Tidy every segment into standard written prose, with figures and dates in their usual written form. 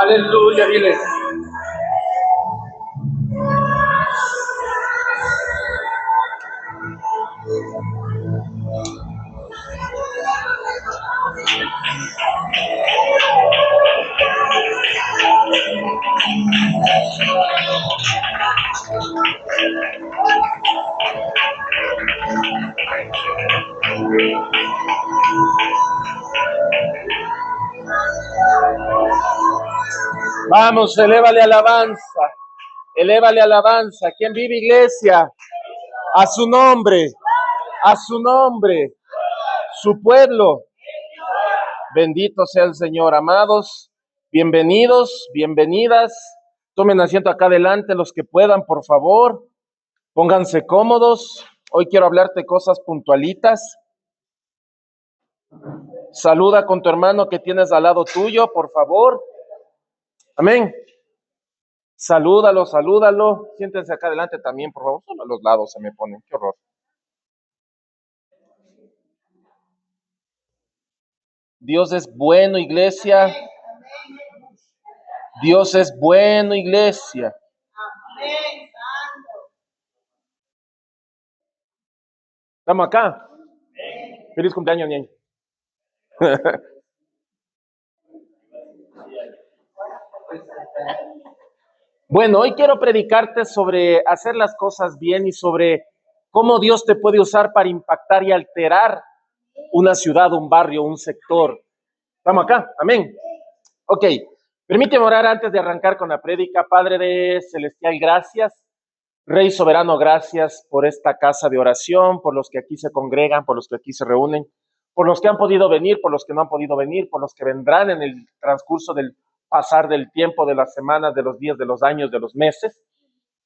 Aleluya, dile. Vamos, elévale alabanza. Elévale alabanza. ¿Quién vive, iglesia? A su nombre. A su nombre. Su pueblo. Bendito sea el Señor. Amados, bienvenidos, bienvenidas. Tomen asiento acá adelante los que puedan, por favor. Pónganse cómodos. Hoy quiero hablarte cosas puntualitas. Saluda con tu hermano que tienes al lado tuyo, por favor. Amén. Salúdalo, salúdalo. Siéntense acá adelante también, por favor. Solo a los lados se me ponen. Qué horror. Dios es bueno, iglesia. Dios es bueno, iglesia. ¿Estamos acá? Feliz cumpleaños, ñaño. Bueno, hoy quiero predicarte sobre hacer las cosas bien y sobre cómo Dios te puede usar para impactar y alterar una ciudad, un barrio, un sector. ¿Estamos acá? Amén. Ok, permíteme orar antes de arrancar con la prédica. Padre celestial, gracias. Rey soberano, gracias por esta casa de oración, por los que aquí se congregan, por los que aquí se reúnen, por los que han podido venir, por los que no han podido venir, por los que vendrán en el transcurso del pasar del tiempo, de las semanas, de los días, de los años, de los meses.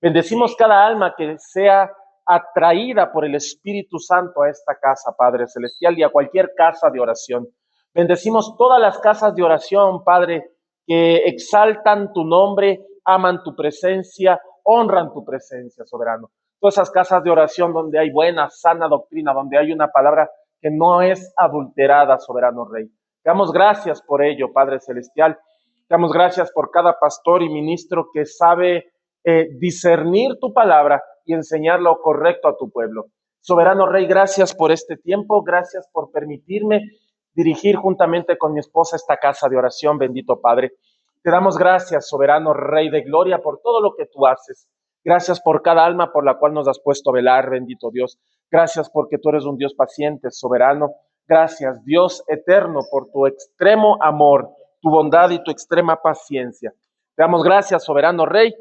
Bendecimos cada alma que sea atraída por el Espíritu Santo a esta casa, Padre celestial, y a cualquier casa de oración. Bendecimos todas las casas de oración, Padre, que exaltan tu nombre, aman tu presencia, honran tu presencia, soberano. Todas esas casas de oración donde hay buena, sana doctrina, donde hay una palabra que no es adulterada, soberano Rey. Te damos gracias por ello, Padre celestial. Te damos gracias por cada pastor y ministro que sabe discernir tu palabra y enseñar lo correcto a tu pueblo. Soberano Rey, gracias por este tiempo, gracias por permitirme dirigir juntamente con mi esposa esta casa de oración, bendito Padre. Te damos gracias, soberano Rey de gloria, por todo lo que tú haces. Gracias por cada alma por la cual nos has puesto a velar, bendito Dios. Gracias porque tú eres un Dios paciente, soberano. Gracias, Dios eterno, por tu extremo amor, tu bondad y tu extrema paciencia. Te damos gracias, soberano Rey,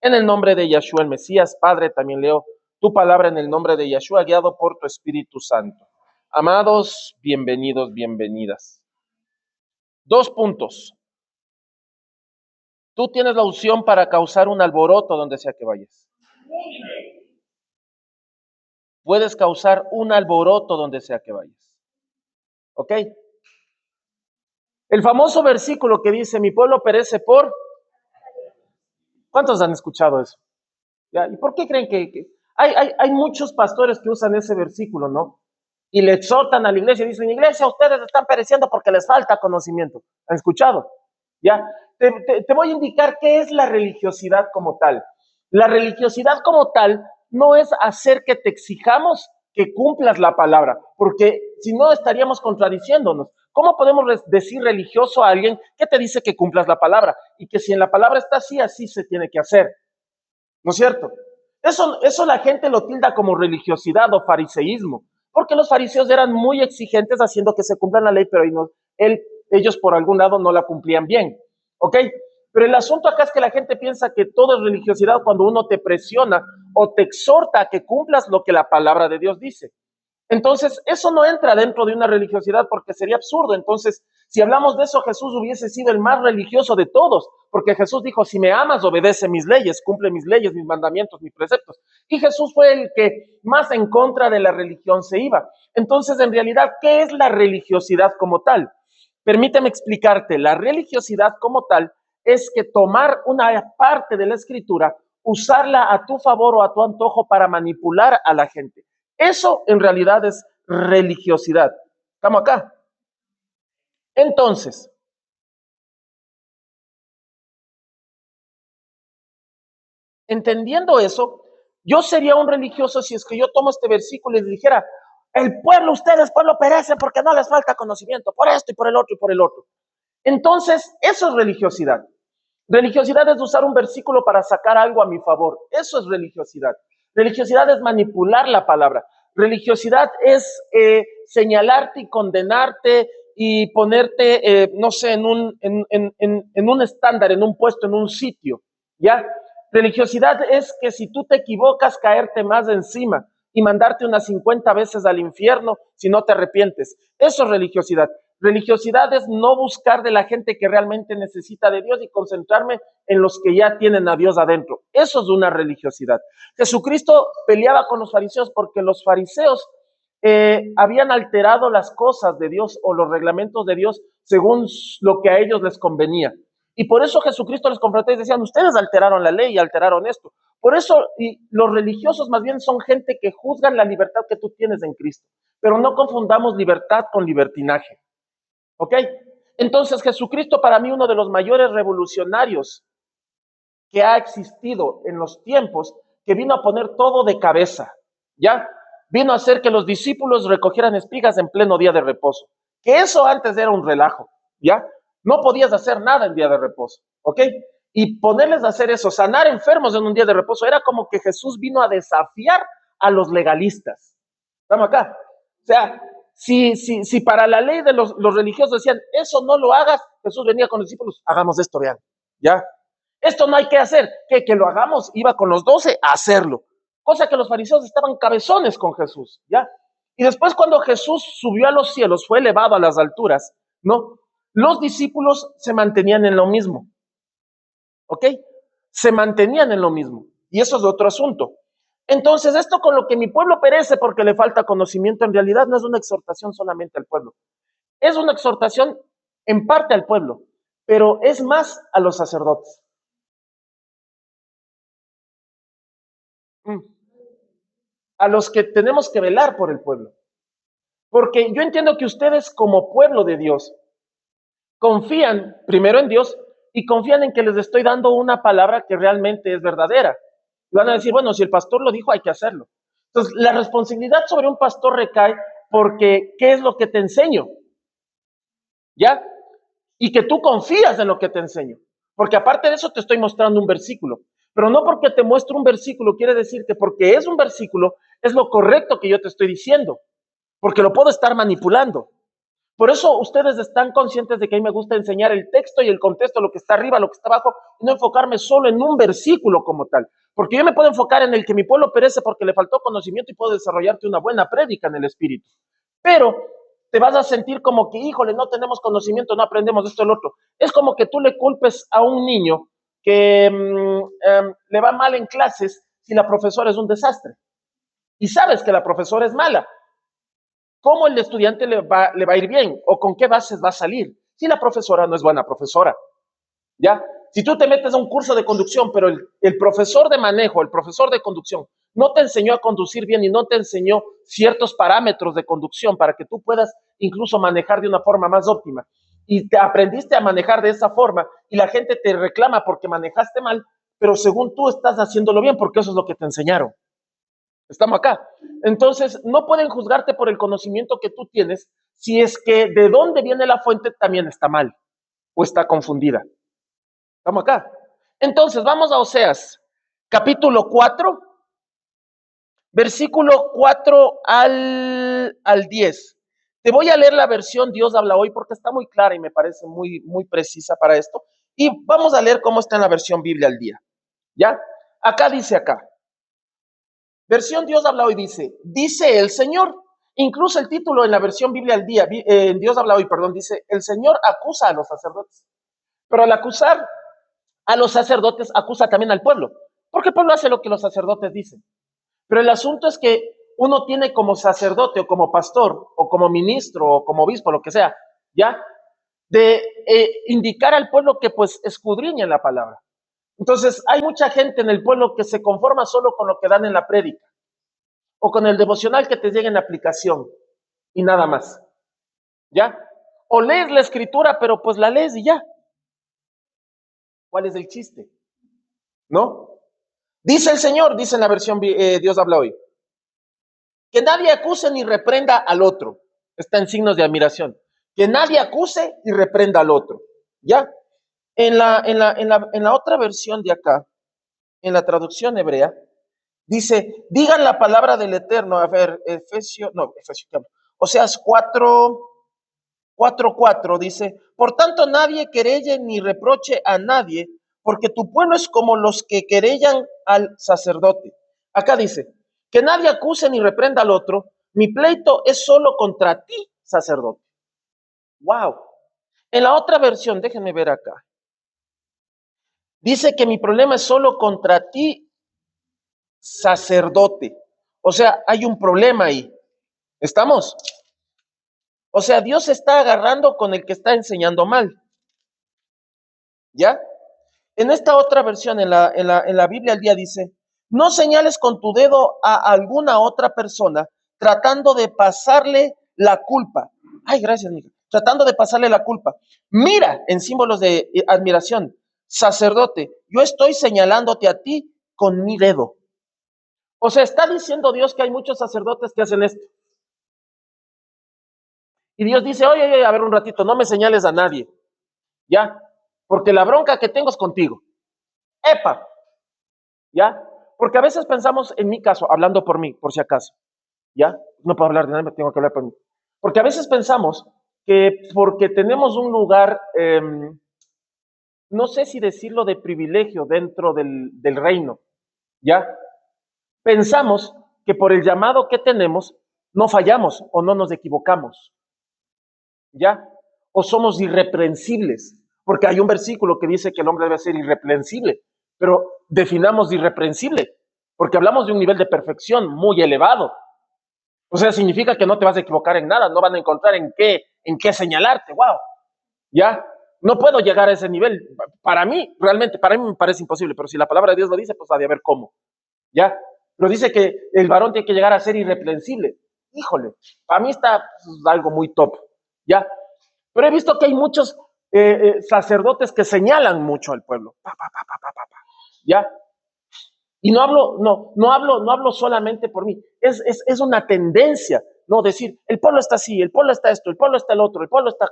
en el nombre de Yeshua el Mesías. Padre, también leo tu palabra en el nombre de Yeshua, guiado por tu Espíritu Santo. Amados, bienvenidos, bienvenidas. 2 puntos. Tú tienes la unción para causar un alboroto donde sea que vayas. Puedes causar un alboroto donde sea que vayas. ¿Ok? El famoso versículo que dice, mi pueblo perece por... ¿Cuántos han escuchado eso? ¿Ya? ¿Y por qué creen que... Hay muchos pastores que usan ese versículo, ¿no? Y le exhortan a la iglesia y dicen, iglesia, ustedes están pereciendo porque les falta conocimiento. ¿Han escuchado? ¿Ya? Te voy a indicar qué es la religiosidad como tal. La religiosidad como tal no es hacer que te exijamos que cumplas la palabra, porque si no estaríamos contradiciéndonos. ¿Cómo podemos decir religioso a alguien que te dice que cumplas la palabra? Y que si en la palabra está así, así se tiene que hacer. ¿No es cierto? Eso la gente lo tilda como religiosidad o fariseísmo, porque los fariseos eran muy exigentes haciendo que se cumpla la ley, pero ellos por algún lado no la cumplían bien. ¿Ok? Pero el asunto acá es que la gente piensa que todo es religiosidad cuando uno te presiona o te exhorta a que cumplas lo que la palabra de Dios dice. Entonces, eso no entra dentro de una religiosidad porque sería absurdo. Entonces, si hablamos de eso, Jesús hubiese sido el más religioso de todos, porque Jesús dijo, si me amas, obedece mis leyes, cumple mis leyes, mis mandamientos, mis preceptos. Y Jesús fue el que más en contra de la religión se iba. Entonces, en realidad, ¿qué es la religiosidad como tal? Permíteme explicarte, la religiosidad como tal es que tomar una parte de la escritura usarla a tu favor o a tu antojo para manipular a la gente. Eso en realidad es religiosidad. ¿Estamos acá? Entonces, entendiendo eso, yo sería un religioso si es que yo tomo este versículo y le dijera, el pueblo, ustedes, pueblo, perecen porque no les falta conocimiento, por esto y por el otro y por el otro. Entonces, eso es religiosidad. Religiosidad es usar un versículo para sacar algo a mi favor. Eso es religiosidad. Religiosidad es manipular la palabra. Religiosidad es señalarte y condenarte y ponerte, no sé, en un estándar, en un puesto, en un sitio, ¿ya? Religiosidad es que si tú te equivocas, caerte más encima y mandarte unas 50 veces al infierno si no te arrepientes. Eso es religiosidad. Religiosidad es no buscar de la gente que realmente necesita de Dios y concentrarme en los que ya tienen a Dios adentro. Eso es una religiosidad. Jesucristo peleaba con los fariseos porque los fariseos habían alterado las cosas de Dios o los reglamentos de Dios según lo que a ellos les convenía. Y por eso Jesucristo les confrontó y decían, ustedes alteraron la ley y alteraron esto. Por eso los religiosos más bien son gente que juzgan la libertad que tú tienes en Cristo. Pero no confundamos libertad con libertinaje. ¿Ok? Entonces Jesucristo, para mí, uno de los mayores revolucionarios que ha existido en los tiempos, que vino a poner todo de cabeza, ¿ya? Vino a hacer que los discípulos recogieran espigas en pleno día de reposo. Que eso antes era un relajo, ¿ya? No podías hacer nada en día de reposo, ¿ok? Y ponerles a hacer eso, sanar enfermos en un día de reposo, era como que Jesús vino a desafiar a los legalistas. ¿Estamos acá? O sea, si para la ley de los religiosos decían, eso no lo hagas, Jesús venía con los discípulos, hagamos esto, vean, ¿ya? Esto no hay que hacer, que lo hagamos, iba con los 12 a hacerlo. Cosa que los fariseos estaban cabezones con Jesús, ¿ya? Y después cuando Jesús subió a los cielos, fue elevado a las alturas, ¿no? Los discípulos se mantenían en lo mismo, ¿ok? Se mantenían en lo mismo. Y eso es otro asunto. Entonces, esto con lo que mi pueblo perece porque le falta conocimiento, en realidad no es una exhortación solamente al pueblo. Es una exhortación en parte al pueblo, pero es más a los sacerdotes. A los que tenemos que velar por el pueblo. Porque yo entiendo que ustedes como pueblo de Dios confían primero en Dios y confían en que les estoy dando una palabra que realmente es verdadera. Y van a decir, bueno, si el pastor lo dijo, hay que hacerlo. Entonces, la responsabilidad sobre un pastor recae porque ¿qué es lo que te enseño? ¿Ya? Y que tú confías en lo que te enseño. Porque aparte de eso te estoy mostrando un versículo. Pero no porque te muestro un versículo quiere decir que porque es un versículo es lo correcto que yo te estoy diciendo. Porque lo puedo estar manipulando. Por eso ustedes están conscientes de que a mí me gusta enseñar el texto y el contexto, lo que está arriba, lo que está abajo, y no enfocarme solo en un versículo como tal. Porque yo me puedo enfocar en el que mi pueblo perece porque le faltó conocimiento y puedo desarrollarte una buena prédica en el espíritu. Pero te vas a sentir como que, híjole, no tenemos conocimiento, no aprendemos esto y lo otro. Es como que tú le culpes a un niño que le va mal en clases si la profesora es un desastre. Y sabes que la profesora es mala. ¿Cómo el estudiante le va a ir bien? ¿O con qué bases va a salir? Si la profesora no es buena profesora, ¿ya? Si tú te metes a un curso de conducción, pero el profesor de manejo, el profesor de conducción, no te enseñó a conducir bien y no te enseñó ciertos parámetros de conducción para que tú puedas incluso manejar de una forma más óptima, y te aprendiste a manejar de esa forma y la gente te reclama porque manejaste mal, pero según tú estás haciéndolo bien porque eso es lo que te enseñaron. Estamos acá. Entonces, no pueden juzgarte por el conocimiento que tú tienes si es que de dónde viene la fuente también está mal o está confundida. Estamos acá. Entonces, vamos a Oseas, capítulo 4, versículo 4 al 10. Te voy a leer la versión Dios habla hoy porque está muy clara y me parece muy, muy precisa para esto. Y vamos a leer cómo está en la versión Biblia al día. ¿Ya? Acá dice acá. Versión Dios habla hoy dice el Señor. Incluso el título en la versión Biblia al día, Dios habla hoy, perdón, dice, el Señor acusa a los sacerdotes. Pero al acusar a los sacerdotes, acusa también al pueblo. Porque el pueblo hace lo que los sacerdotes dicen. Pero el asunto es que uno tiene como sacerdote o como pastor o como ministro o como obispo, lo que sea, ¿ya? De indicar al pueblo que pues escudriñen la palabra. Entonces, hay mucha gente en el pueblo que se conforma solo con lo que dan en la prédica o con el devocional que te llega en la aplicación y nada más. ¿Ya? O lees la escritura, pero pues la lees y ya. ¿Cuál es el chiste? ¿No? Dice el Señor, dice en la versión Dios habla hoy, que nadie acuse ni reprenda al otro. Está en signos de admiración. Que nadie acuse y reprenda al otro. ¿Ya? En la otra versión de acá, en la traducción hebrea, dice, digan la palabra del Eterno. A ver, Efesios, no, Efesios, Oseas 4:4 dice, por tanto nadie querelle ni reproche a nadie, porque tu pueblo es como los que querellan al sacerdote. Acá dice, que nadie acuse ni reprenda al otro, mi pleito es solo contra ti, sacerdote. Wow. En la otra versión, déjenme ver acá, dice que mi problema es solo contra ti, sacerdote. O sea, hay un problema ahí. ¿Estamos? O sea, Dios se está agarrando con el que está enseñando mal. ¿Ya? En esta otra versión, en la Biblia al día dice, no señales con tu dedo a alguna otra persona tratando de pasarle la culpa. Ay, gracias, mija. Tratando de pasarle la culpa. Mira, en símbolos de admiración, sacerdote, yo estoy señalándote a ti con mi dedo. O sea, está diciendo Dios que hay muchos sacerdotes que hacen esto. Y Dios dice, oye, a ver un ratito, no me señales a nadie, ¿ya? Porque la bronca que tengo es contigo. ¡Epa! ¿Ya? Porque a veces pensamos, en mi caso, hablando por mí, por si acaso, ¿ya? No puedo hablar de nadie, me tengo que hablar por mí. Porque a veces pensamos que porque tenemos un lugar, no sé si decirlo de privilegio dentro del reino, ¿ya? Pensamos que por el llamado que tenemos, no fallamos o no nos equivocamos, ¿ya? O somos irreprensibles, porque hay un versículo que dice que el hombre debe ser irreprensible, pero definamos irreprensible, porque hablamos de un nivel de perfección muy elevado. O sea, significa que no te vas a equivocar en nada, no van a encontrar en qué señalarte, wow, ¿ya? No puedo llegar a ese nivel. Para mí, realmente, para mí me parece imposible, pero si la palabra de Dios lo dice, pues ha de haber cómo, ¿ya? Pero dice que el varón tiene que llegar a ser irreprensible. Híjole, para mí está pues, algo muy top, ¿ya? Pero he visto que hay muchos sacerdotes que señalan mucho al pueblo, ¿ya? Y no hablo solamente por mí, es una tendencia, no decir, el pueblo está así, el pueblo está esto, el pueblo está el otro, el pueblo está...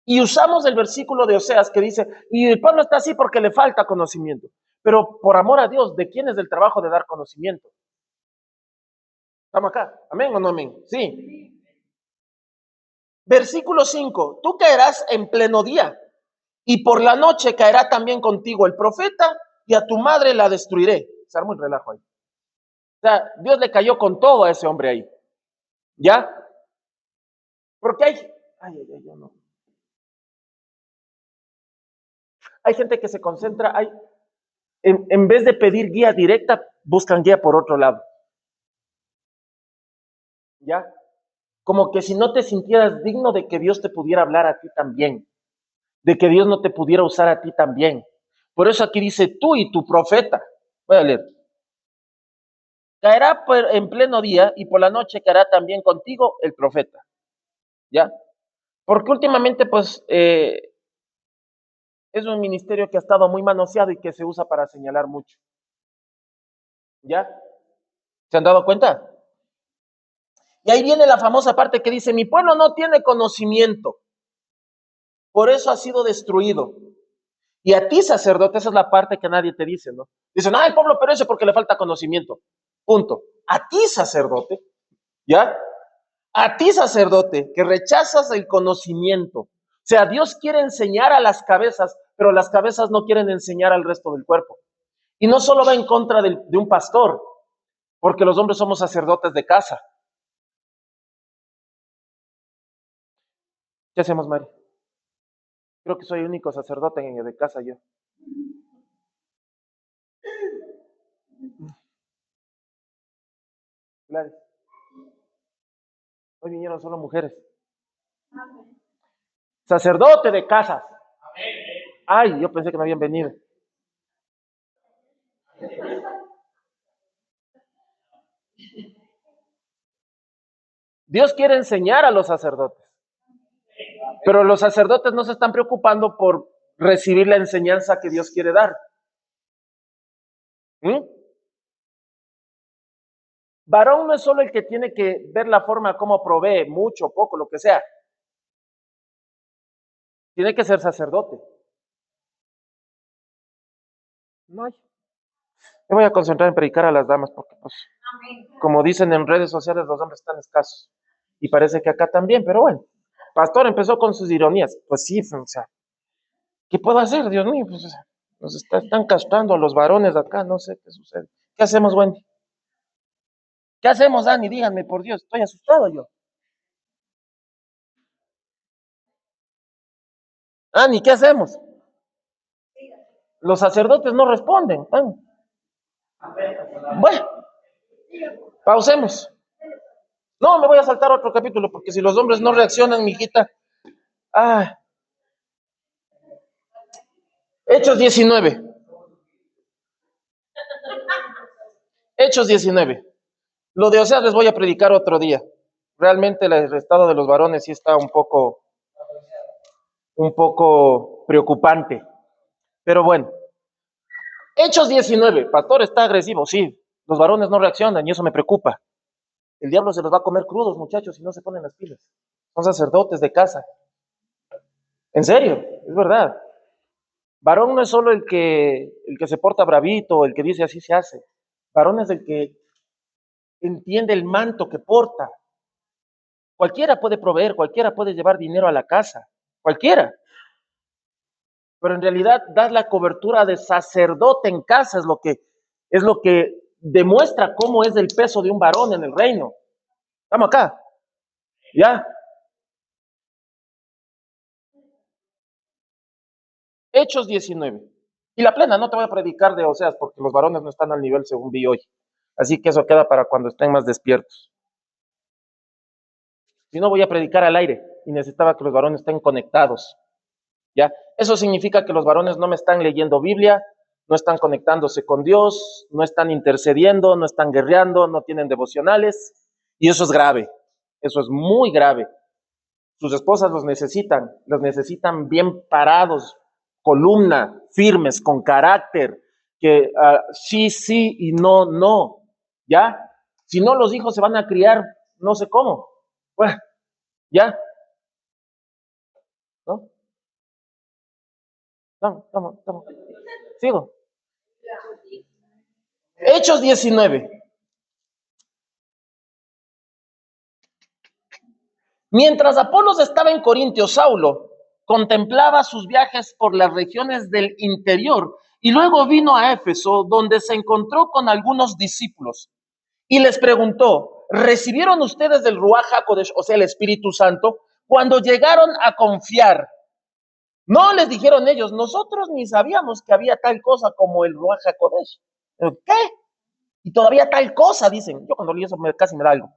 Y usamos el versículo de Oseas que dice, y el pueblo está así porque le falta conocimiento. Pero por amor a Dios, ¿de quién es el trabajo de dar conocimiento? ¿Estamos acá? ¿Amén o no amén? Sí. Versículo 5, tú caerás en pleno día, y por la noche caerá también contigo el profeta, y a tu madre la destruiré. Se armó el relajo ahí. O sea, Dios le cayó con todo a ese hombre ahí. ¿Ya? Porque no. Hay gente que se concentra, en vez de pedir guía directa, buscan guía por otro lado. ¿Ya? Como que si no te sintieras digno de que Dios te pudiera hablar a ti también, de que Dios no te pudiera usar a ti también. Por eso aquí dice tú y tu profeta. Voy a leer. Caerá en pleno día y por la noche caerá también contigo el profeta. ¿Ya? Porque últimamente, pues, es un ministerio que ha estado muy manoseado y que se usa para señalar mucho. ¿Ya? ¿Se han dado cuenta? Y ahí viene la famosa parte que dice, mi pueblo no tiene conocimiento, por eso ha sido destruido. Y a ti, sacerdote, esa es la parte que nadie te dice, ¿no? Dicen, el pueblo perece porque le falta conocimiento. Punto. A ti, sacerdote, ¿ya? A ti, sacerdote, que rechazas el conocimiento. O sea, Dios quiere enseñar a las cabezas, pero las cabezas no quieren enseñar al resto del cuerpo. Y no solo va en contra de un pastor, porque los hombres somos sacerdotes de casa. ¿Qué hacemos, Mari? Creo que soy el único sacerdote de casa yo. Gladys. Hoy vinieron solo mujeres. Sacerdote de casas. Ay, yo pensé que no habían venido. Dios quiere enseñar a los sacerdotes, pero los sacerdotes no se están preocupando por recibir la enseñanza que Dios quiere dar. ¿Mm? Varón no es solo el que tiene que ver la forma como provee, mucho, poco, lo que sea. Tiene que ser sacerdote. No hay. Me voy a concentrar en predicar a las damas porque, pues, como dicen en redes sociales, los hombres están escasos. Y parece que acá también, pero bueno. Pastor empezó con sus ironías. Pues sí, o sea, ¿qué puedo hacer, Dios mío? Pues, o sea, están castrando a los varones acá, no sé qué sucede. ¿Qué hacemos, Wendy? ¿Qué hacemos, Dani? Díganme, por Dios, estoy asustado yo. Ani, ¿qué hacemos? Los sacerdotes no responden. Bueno, pausemos. No, me voy a saltar otro capítulo, porque si los hombres no reaccionan, mijita. Ah, Hechos 19. Hechos 19. Lo de Oseas les voy a predicar otro día. Realmente el estado de los varones sí está un poco preocupante. Pero bueno, Hechos 19. Pastor está agresivo, sí. Los varones no reaccionan y eso me preocupa. El diablo se los va a comer crudos, muchachos, si no se ponen las pilas. Son sacerdotes de casa. En serio, es verdad. Varón no es solo el que se porta bravito, el que dice así se hace. Varón es el que entiende el manto que porta. Cualquiera puede proveer, cualquiera puede llevar dinero a la casa, cualquiera. Pero en realidad dar la cobertura de sacerdote en casa es lo que demuestra cómo es el peso de un varón en el reino. Estamos acá, ¿ya? Hechos 19. Y la plena, no te voy a predicar de Oseas porque los varones no están al nivel según vi hoy. Así que eso queda para cuando estén más despiertos. Si no, voy a predicar al aire y necesitaba que los varones estén conectados. ¿Ya? Eso significa que los varones no me están leyendo Biblia, no están conectándose con Dios, no están intercediendo, no están guerreando, no tienen devocionales. Y eso es grave. Eso es muy grave. Sus esposas los necesitan bien parados, columna, firmes, con carácter, que sí, sí y no, no, ¿ya? Si no, los hijos se van a criar no sé cómo, bueno, ¿ya? ¿No? Estamos. Sigo. Hechos 19. Mientras Apolos estaba en Corintio, Saulo contemplaba sus viajes por las regiones del interior y luego vino a Éfeso, donde se encontró con algunos discípulos y les preguntó: ¿recibieron ustedes del Ruach HaKodesh, o sea, el Espíritu Santo, cuando llegaron a confiar? No, les dijeron ellos, nosotros ni sabíamos que había tal cosa como el Ruach HaKodesh. ¿Qué? Y todavía tal cosa, dicen. Yo cuando leí eso casi me da algo.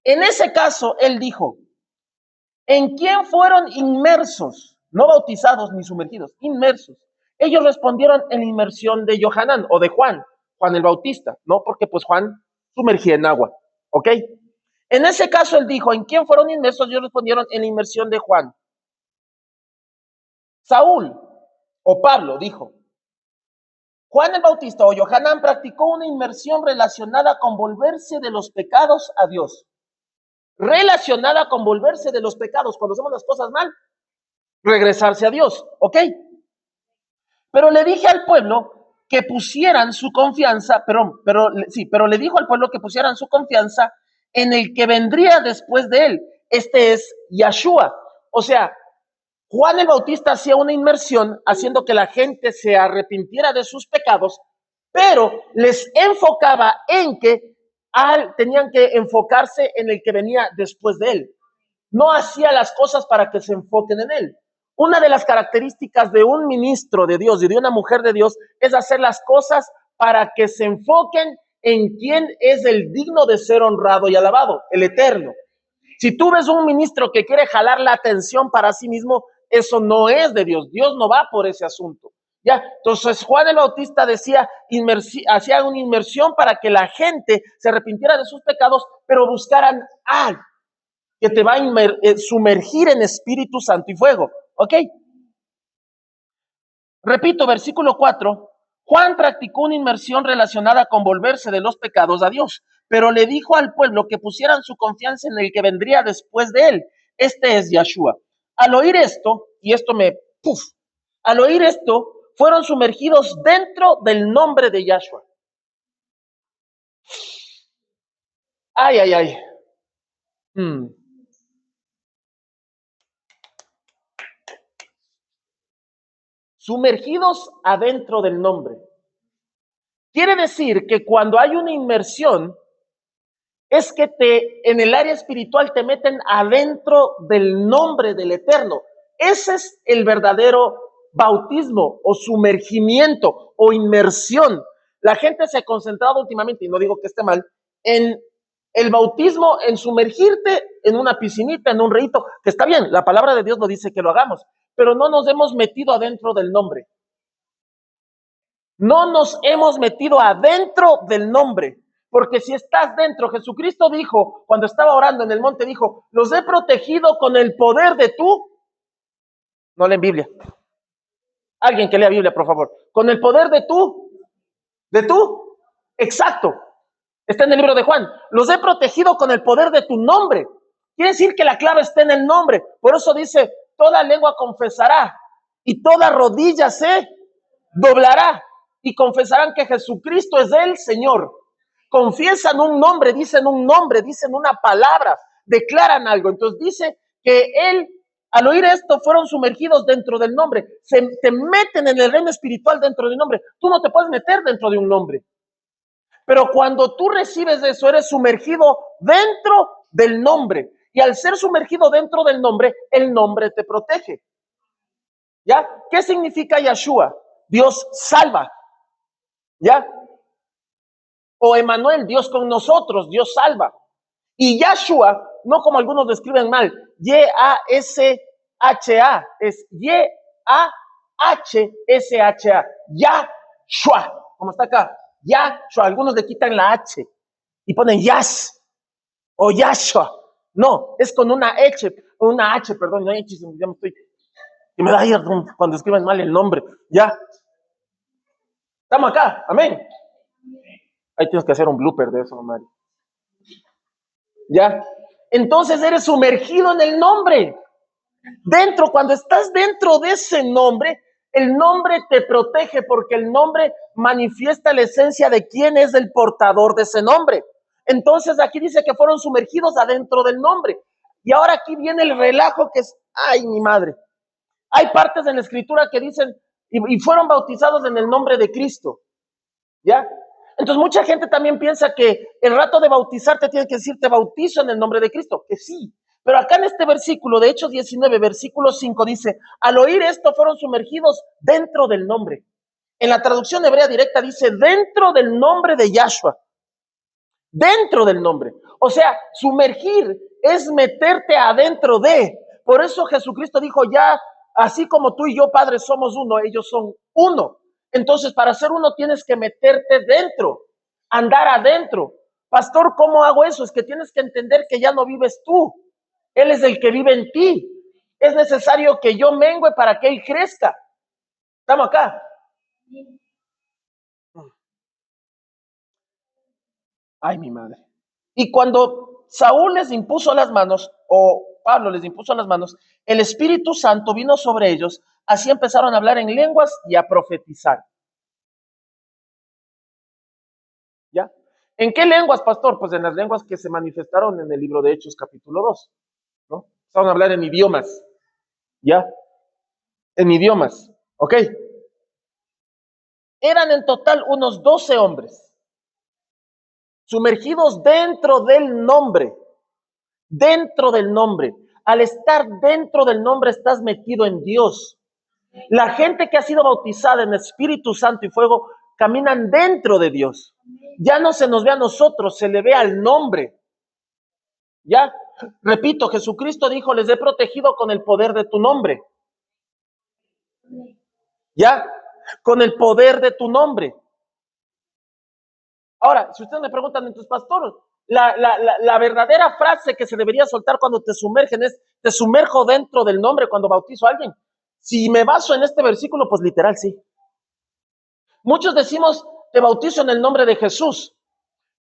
En ese caso, él dijo: ¿en quién fueron inmersos? No bautizados ni sumergidos, inmersos. Ellos respondieron: en la inmersión de Yohanan o de Juan el Bautista, ¿no? Porque pues Juan sumergía en agua, ¿ok? En ese caso él dijo: ¿en quién fueron inmersos? Ellos respondieron: en la inmersión de Juan. Saúl o Pablo dijo: Juan el Bautista o Yohanan practicó una inmersión relacionada con volverse de los pecados a Dios. Relacionada con volverse de los pecados, cuando hacemos las cosas mal, regresarse a Dios, ¿ok? Pero le dije al pueblo que pusieran su confianza, pero le dijo al pueblo que pusieran su confianza en el que vendría después de él. Este es Yeshua. O sea, Juan el Bautista hacía una inmersión haciendo que la gente se arrepintiera de sus pecados, pero les enfocaba en que tenían que enfocarse en el que venía después de él. No hacía las cosas para que se enfoquen en él. Una de las características de un ministro de Dios y de una mujer de Dios es hacer las cosas para que se enfoquen en quién es el digno de ser honrado y alabado, el eterno. Si tú ves un ministro que quiere jalar la atención para sí mismo, eso no es de Dios. Dios no va por ese asunto. Ya, entonces Juan el Bautista hacía una inmersión para que la gente se arrepintiera de sus pecados, pero buscaran que te va a sumergir en Espíritu Santo y fuego. ¿Ok? Repito, versículo 4. Juan practicó una inmersión relacionada con volverse de los pecados a Dios, pero le dijo al pueblo que pusieran su confianza en el que vendría después de él. Este es Yeshua. Al oír esto, y esto al oír esto, fueron sumergidos dentro del nombre de Yeshua. Ay, ay, ay. Sumergidos adentro del nombre. Quiere decir que cuando hay una inmersión, es que en el área espiritual te meten adentro del nombre del Eterno. Ese es el verdadero bautismo o sumergimiento o inmersión. La gente se ha concentrado últimamente, y no digo que esté mal, en el bautismo, en sumergirte en una piscinita, en un rito, que está bien, la palabra de Dios nos dice que lo hagamos, pero no nos hemos metido adentro del nombre. No nos hemos metido adentro del nombre. Porque si estás dentro, Jesucristo dijo, cuando estaba orando en el monte, dijo, los he protegido con el poder de tú. No leen Biblia. Alguien que lea Biblia, por favor. Con el poder de tú. ¿De tú? Exacto. Está en el libro de Juan. Los he protegido con el poder de tu nombre. Quiere decir que la clave está en el nombre. Por eso dice, toda lengua confesará y toda rodilla se doblará y confesarán que Jesucristo es el Señor. Confiesan un nombre, dicen una palabra, declaran algo. Entonces dice que él, al oír esto, fueron sumergidos dentro del nombre. Te meten en el reino espiritual dentro del nombre. Tú no te puedes meter dentro de un nombre. Pero cuando tú recibes eso, eres sumergido dentro del nombre. Y al ser sumergido dentro del nombre, el nombre te protege. ¿Ya? ¿Qué significa Yeshua? Dios salva. ¿Ya? O Emmanuel, Dios con nosotros, Dios salva. Y Yahshua, no como algunos lo escriben mal, Y-A-S-H-A, es Y-A-H-S-H-A, Yahshua, como está acá, Yahshua, algunos le quitan la H y ponen Yash o Yahshua. No, es con una H, perdón, ya me estoy, que me da ayer cuando escriben mal el nombre, ya. Estamos acá, amén. Ahí tienes que hacer un blooper de eso, Mario. ¿Ya? Entonces eres sumergido en el nombre. Dentro, cuando estás dentro de ese nombre, el nombre te protege porque el nombre manifiesta la esencia de quién es el portador de ese nombre. Entonces aquí dice que fueron sumergidos adentro del nombre. Y ahora aquí viene el relajo que es, ay, mi madre. Hay partes en la escritura que dicen, y fueron bautizados en el nombre de Cristo. ¿Ya? Entonces mucha gente también piensa que el rato de bautizarte tiene que decir te bautizo en el nombre de Cristo, que sí, pero acá en este versículo de Hechos 19, versículo 5 dice, al oír esto fueron sumergidos dentro del nombre. En la traducción hebrea directa dice dentro del nombre de Yahshua, dentro del nombre. O sea, sumergir es meterte adentro de. Por eso Jesucristo dijo ya, así como tú y yo, Padre, somos uno, ellos son uno. Entonces, para ser uno tienes que meterte dentro, andar adentro. Pastor, ¿cómo hago eso? Es que tienes que entender que ya no vives tú. Él es el que vive en ti. Es necesario que yo mengüe para que Él crezca. ¿Estamos acá? Ay, mi madre. Y cuando Saúl les impuso las manos, o Pablo les impuso las manos, el Espíritu Santo vino sobre ellos. Así empezaron a hablar en lenguas y a profetizar. ¿Ya? ¿En qué lenguas, pastor? Pues en las lenguas que se manifestaron en el libro de Hechos, capítulo 2. ¿No? Empezaron a hablar en idiomas. ¿Ya? En idiomas. ¿Ok? Eran en total unos 12 hombres, sumergidos dentro del nombre. Dentro del nombre. Al estar dentro del nombre estás metido en Dios. La gente que ha sido bautizada en Espíritu Santo y fuego caminan dentro de Dios. Ya no se nos ve a nosotros, se le ve al nombre. Ya, repito, Jesucristo dijo, les he protegido con el poder de tu nombre. Ya, con el poder de tu nombre. Ahora, si ustedes me preguntan, entonces, pastor, La verdadera frase que se debería soltar cuando te sumergen es, te sumerjo dentro del nombre cuando bautizo a alguien. Si me baso en este versículo, pues literal sí. Muchos decimos, te bautizo en el nombre de Jesús,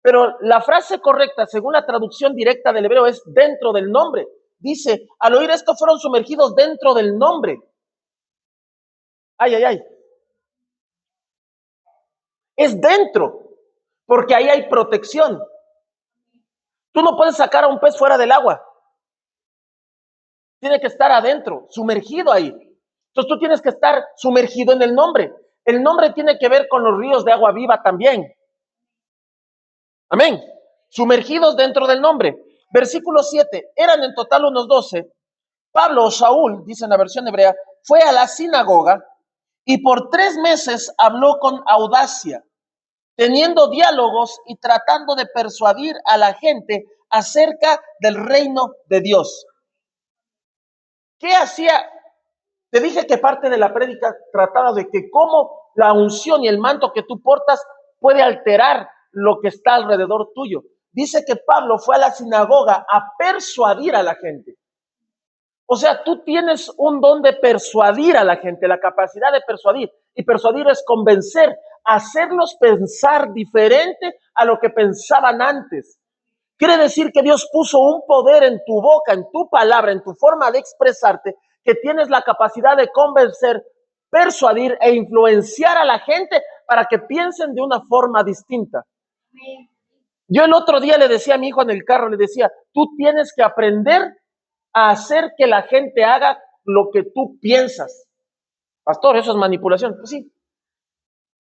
pero la frase correcta, según la traducción directa del hebreo, es dentro del nombre. Dice, al oír esto fueron sumergidos dentro del nombre. Ay, ay, ay. Es dentro, porque ahí hay protección. Tú no puedes sacar a un pez fuera del agua. Tiene que estar adentro, sumergido ahí. Entonces tú tienes que estar sumergido en el nombre. El nombre tiene que ver con los ríos de agua viva también. Amén. Sumergidos dentro del nombre. Versículo 7. Eran en total unos 12. Pablo o Saúl, dice en la versión hebrea, fue a la sinagoga y por 3 meses habló con audacia, teniendo diálogos y tratando de persuadir a la gente acerca del reino de Dios. ¿Qué hacía? Te dije que parte de la prédica trataba de que cómo la unción y el manto que tú portas puede alterar lo que está alrededor tuyo. Dice que Pablo fue a la sinagoga a persuadir a la gente. O sea, tú tienes un don de persuadir a la gente, la capacidad de persuadir. Y persuadir es convencer, hacerlos pensar diferente a lo que pensaban antes. Quiere decir que Dios puso un poder en tu boca, en tu palabra, en tu forma de expresarte, que tienes la capacidad de convencer, persuadir e influenciar a la gente para que piensen de una forma distinta. Yo el otro día le decía a mi hijo en el carro, le decía, tú tienes que aprender a hacer que la gente haga lo que tú piensas. Pastor, eso es manipulación. Pues sí.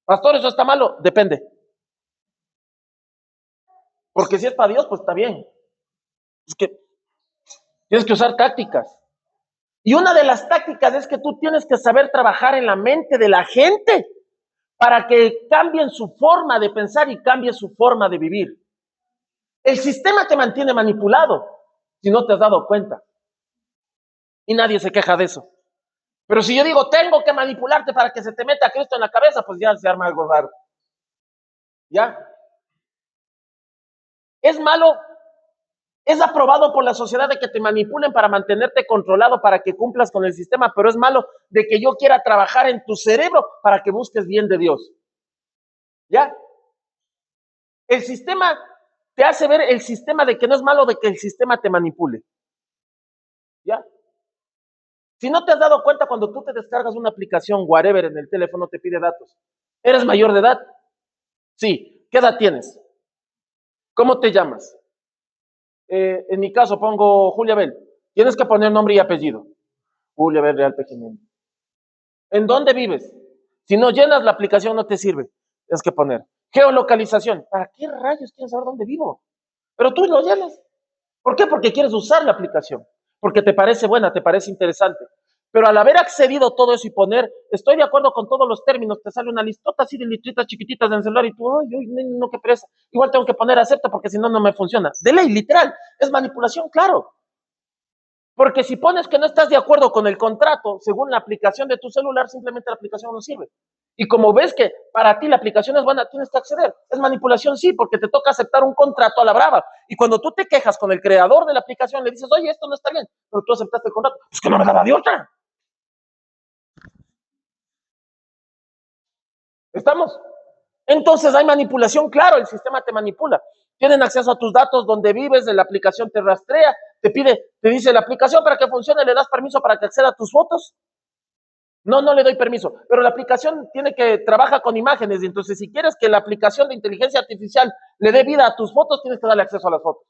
Pastor, eso está malo. Depende. Porque si es para Dios, pues está bien. Es que tienes que usar tácticas. Y una de las tácticas es que tú tienes que saber trabajar en la mente de la gente para que cambien su forma de pensar y cambie su forma de vivir. El sistema te mantiene manipulado si no te has dado cuenta. Y nadie se queja de eso. Pero si yo digo, tengo que manipularte para que se te meta Cristo en la cabeza, pues ya se arma algo raro. ¿Ya? Es malo, es aprobado por la sociedad de que te manipulen para mantenerte controlado, para que cumplas con el sistema, pero es malo de que yo quiera trabajar en tu cerebro para que busques bien de Dios. ¿Ya? El sistema te hace ver el sistema de que no es malo de que el sistema te manipule. ¿Ya? Si no te has dado cuenta, cuando tú te descargas una aplicación, whatever, en el teléfono te pide datos. ¿Eres mayor de edad? Sí. ¿Qué edad tienes? ¿Cómo te llamas? En mi caso pongo Julia Bel. Tienes que poner nombre y apellido. Julia Bel Real Pequeño. ¿En dónde vives? Si no llenas la aplicación no te sirve. Tienes que poner geolocalización. ¿Para qué rayos quieres saber dónde vivo? Pero tú lo llenas. ¿Por qué? Porque quieres usar la aplicación. Porque te parece buena, te parece interesante. Pero al haber accedido todo eso y poner, estoy de acuerdo con todos los términos, te sale una listota así de listritas chiquititas en el celular y tú, ay, no, qué presa. Igual tengo que poner acepta porque si no, no me funciona. De ley, literal. Es manipulación, claro. Porque si pones que no estás de acuerdo con el contrato, según la aplicación de tu celular, simplemente la aplicación no sirve. Y como ves que para ti la aplicación es buena, tienes que acceder. Es manipulación, sí, porque te toca aceptar un contrato a la brava. Y cuando tú te quejas con el creador de la aplicación, le dices, oye, esto no está bien, pero tú aceptaste el contrato, pues que no me daba de otra. ¿Estamos? Entonces hay manipulación, claro, el sistema te manipula. Tienen acceso a tus datos, donde vives, la aplicación te rastrea, te dice la aplicación para que funcione, le das permiso para que acceda a tus fotos. No, no le doy permiso, pero la aplicación trabaja con imágenes, y entonces si quieres que la aplicación de inteligencia artificial le dé vida a tus fotos, tienes que darle acceso a las fotos.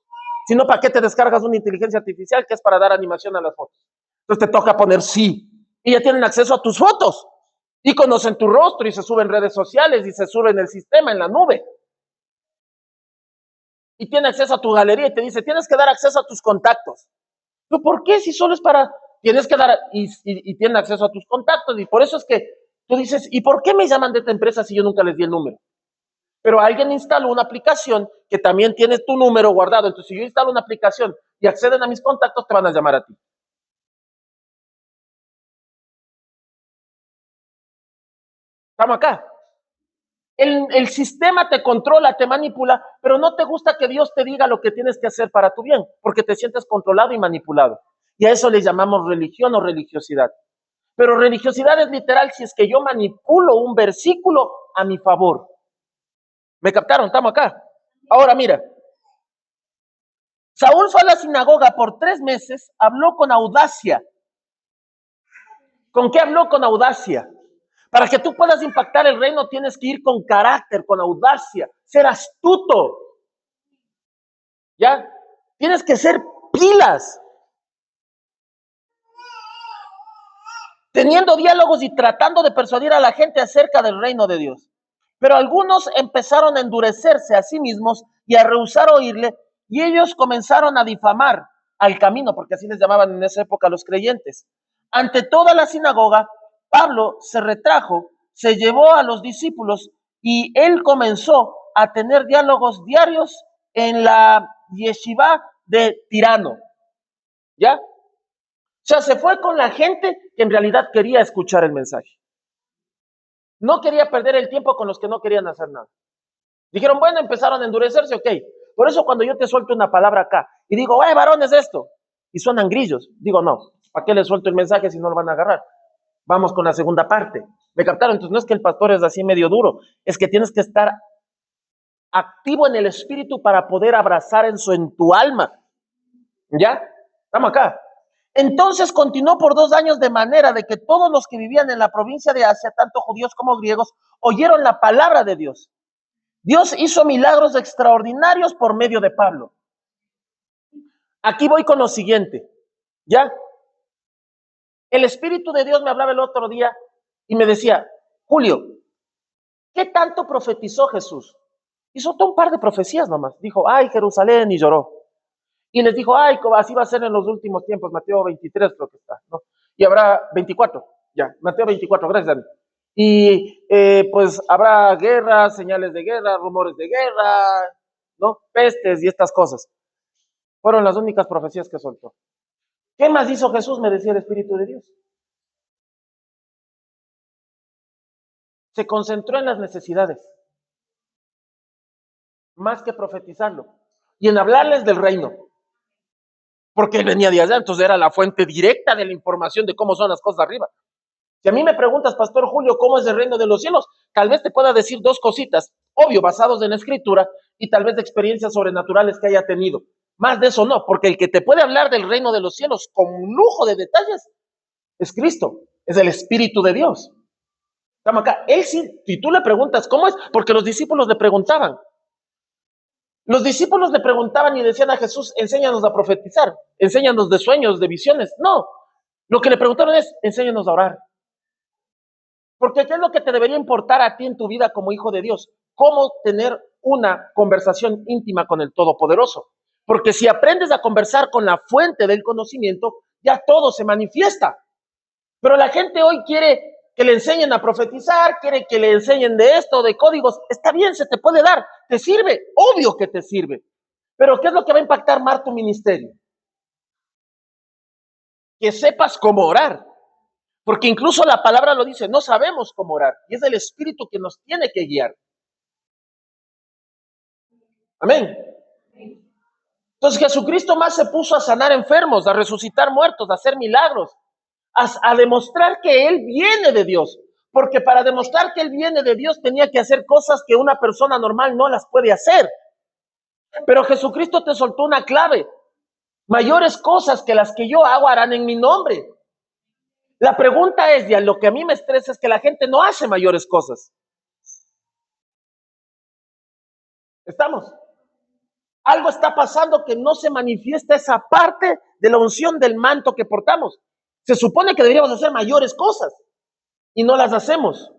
Si no, ¿para qué te descargas una inteligencia artificial que es para dar animación a las fotos? Entonces te toca poner sí, y ya tienen acceso a tus fotos, y conocen tu rostro, y se suben en redes sociales, y se sube en el sistema, en la nube. Y tiene acceso a tu galería, y te dice, tienes que dar acceso a tus contactos. ¿Pero por qué? Si solo es para... Tienes que dar, y tienen acceso a tus contactos, y por eso es que tú dices, ¿y por qué me llaman de esta empresa si yo nunca les di el número? Pero alguien instaló una aplicación que también tiene tu número guardado, entonces si yo instalo una aplicación y acceden a mis contactos, te van a llamar a ti. Estamos acá. El sistema te controla, te manipula, pero no te gusta que Dios te diga lo que tienes que hacer para tu bien, porque te sientes controlado y manipulado. Y a eso le llamamos religión o religiosidad. Pero religiosidad es literal si es que yo manipulo un versículo a mi favor. ¿Me captaron? Estamos acá. Ahora mira, Saúl fue a la sinagoga por 3 meses, habló con audacia. ¿Con qué habló? Con audacia. Para que tú puedas impactar el reino tienes que ir con carácter, con audacia, ser astuto. ¿Ya? Tienes que ser pilas. Teniendo diálogos y tratando de persuadir a la gente acerca del reino de Dios. Pero algunos empezaron a endurecerse a sí mismos y a rehusar oírle, y ellos comenzaron a difamar al camino, porque así les llamaban en esa época los creyentes. Ante toda la sinagoga, Pablo se retrajo, se llevó a los discípulos y él comenzó a tener diálogos diarios en la yeshiva de Tirano. ¿Ya? O sea, se fue con la gente que en realidad quería escuchar el mensaje. No quería perder el tiempo con los que no querían hacer nada. Dijeron, bueno, empezaron a endurecerse, ok. Por eso cuando yo te suelto una palabra acá y digo, varones, esto, y suenan grillos, digo, no, ¿para qué les suelto el mensaje si no lo van a agarrar? Vamos con la segunda parte. ¿Me captaron? Entonces no es que el pastor es así medio duro, es que tienes que estar activo en el espíritu para poder abrazar en tu alma. ¿Ya? Estamos acá. Entonces continuó por 2 años de manera de que todos los que vivían en la provincia de Asia, tanto judíos como griegos, oyeron la palabra de Dios. Dios hizo milagros extraordinarios por medio de Pablo. Aquí voy con lo siguiente, ¿ya? El Espíritu de Dios me hablaba el otro día y me decía, Julio, ¿qué tanto profetizó Jesús? Y soltó un par de profecías nomás. Dijo, ay, Jerusalén, y lloró. Y les dijo, ay, así va a ser en los últimos tiempos, Mateo 23 creo que está, ¿no? Y habrá 24, ya, Mateo 24, gracias, Dani. Y pues habrá guerras, señales de guerra, rumores de guerra, ¿no? Pestes y estas cosas. Fueron las únicas profecías que soltó. ¿Qué más hizo Jesús? Me decía el Espíritu de Dios. Se concentró en las necesidades, más que profetizarlo, y en hablarles del reino. Porque él venía de allá, entonces era la fuente directa de la información de cómo son las cosas arriba. Si a mí me preguntas, Pastor Julio, ¿cómo es el reino de los cielos? Tal vez te pueda decir 2 cositas, obvio, basados en la escritura y tal vez de experiencias sobrenaturales que haya tenido. Más de eso no, porque el que te puede hablar del reino de los cielos con lujo de detalles es Cristo, es el Espíritu de Dios. Estamos acá. Él sí, si tú le preguntas, ¿cómo es? Porque los discípulos le preguntaban. Los discípulos le preguntaban y decían a Jesús, enséñanos a profetizar, enséñanos de sueños, de visiones. No, lo que le preguntaron es, enséñanos a orar. Porque ¿qué es lo que te debería importar a ti en tu vida como hijo de Dios? ¿Cómo tener una conversación íntima con el Todopoderoso? Porque si aprendes a conversar con la fuente del conocimiento, ya todo se manifiesta. Pero la gente hoy quiere que le enseñen a profetizar, quiere que le enseñen de esto, de códigos. Está bien, se te puede dar, te sirve, obvio que te sirve. Pero ¿qué es lo que va a impactar más tu ministerio? Que sepas cómo orar. Porque incluso la palabra lo dice, no sabemos cómo orar. Y es el Espíritu que nos tiene que guiar. Amén. Entonces Jesucristo más se puso a sanar enfermos, a resucitar muertos, a hacer milagros, a demostrar que Él viene de Dios. Porque para demostrar que Él viene de Dios tenía que hacer cosas que una persona normal no las puede hacer. Pero Jesucristo te soltó una clave. Mayores cosas que las que yo hago harán en mi nombre. La pregunta es, y a lo que a mí me estresa es que la gente no hace mayores cosas. ¿Estamos? Algo está pasando que no se manifiesta esa parte de la unción del manto que portamos. Se supone que deberíamos hacer mayores cosas y no las hacemos.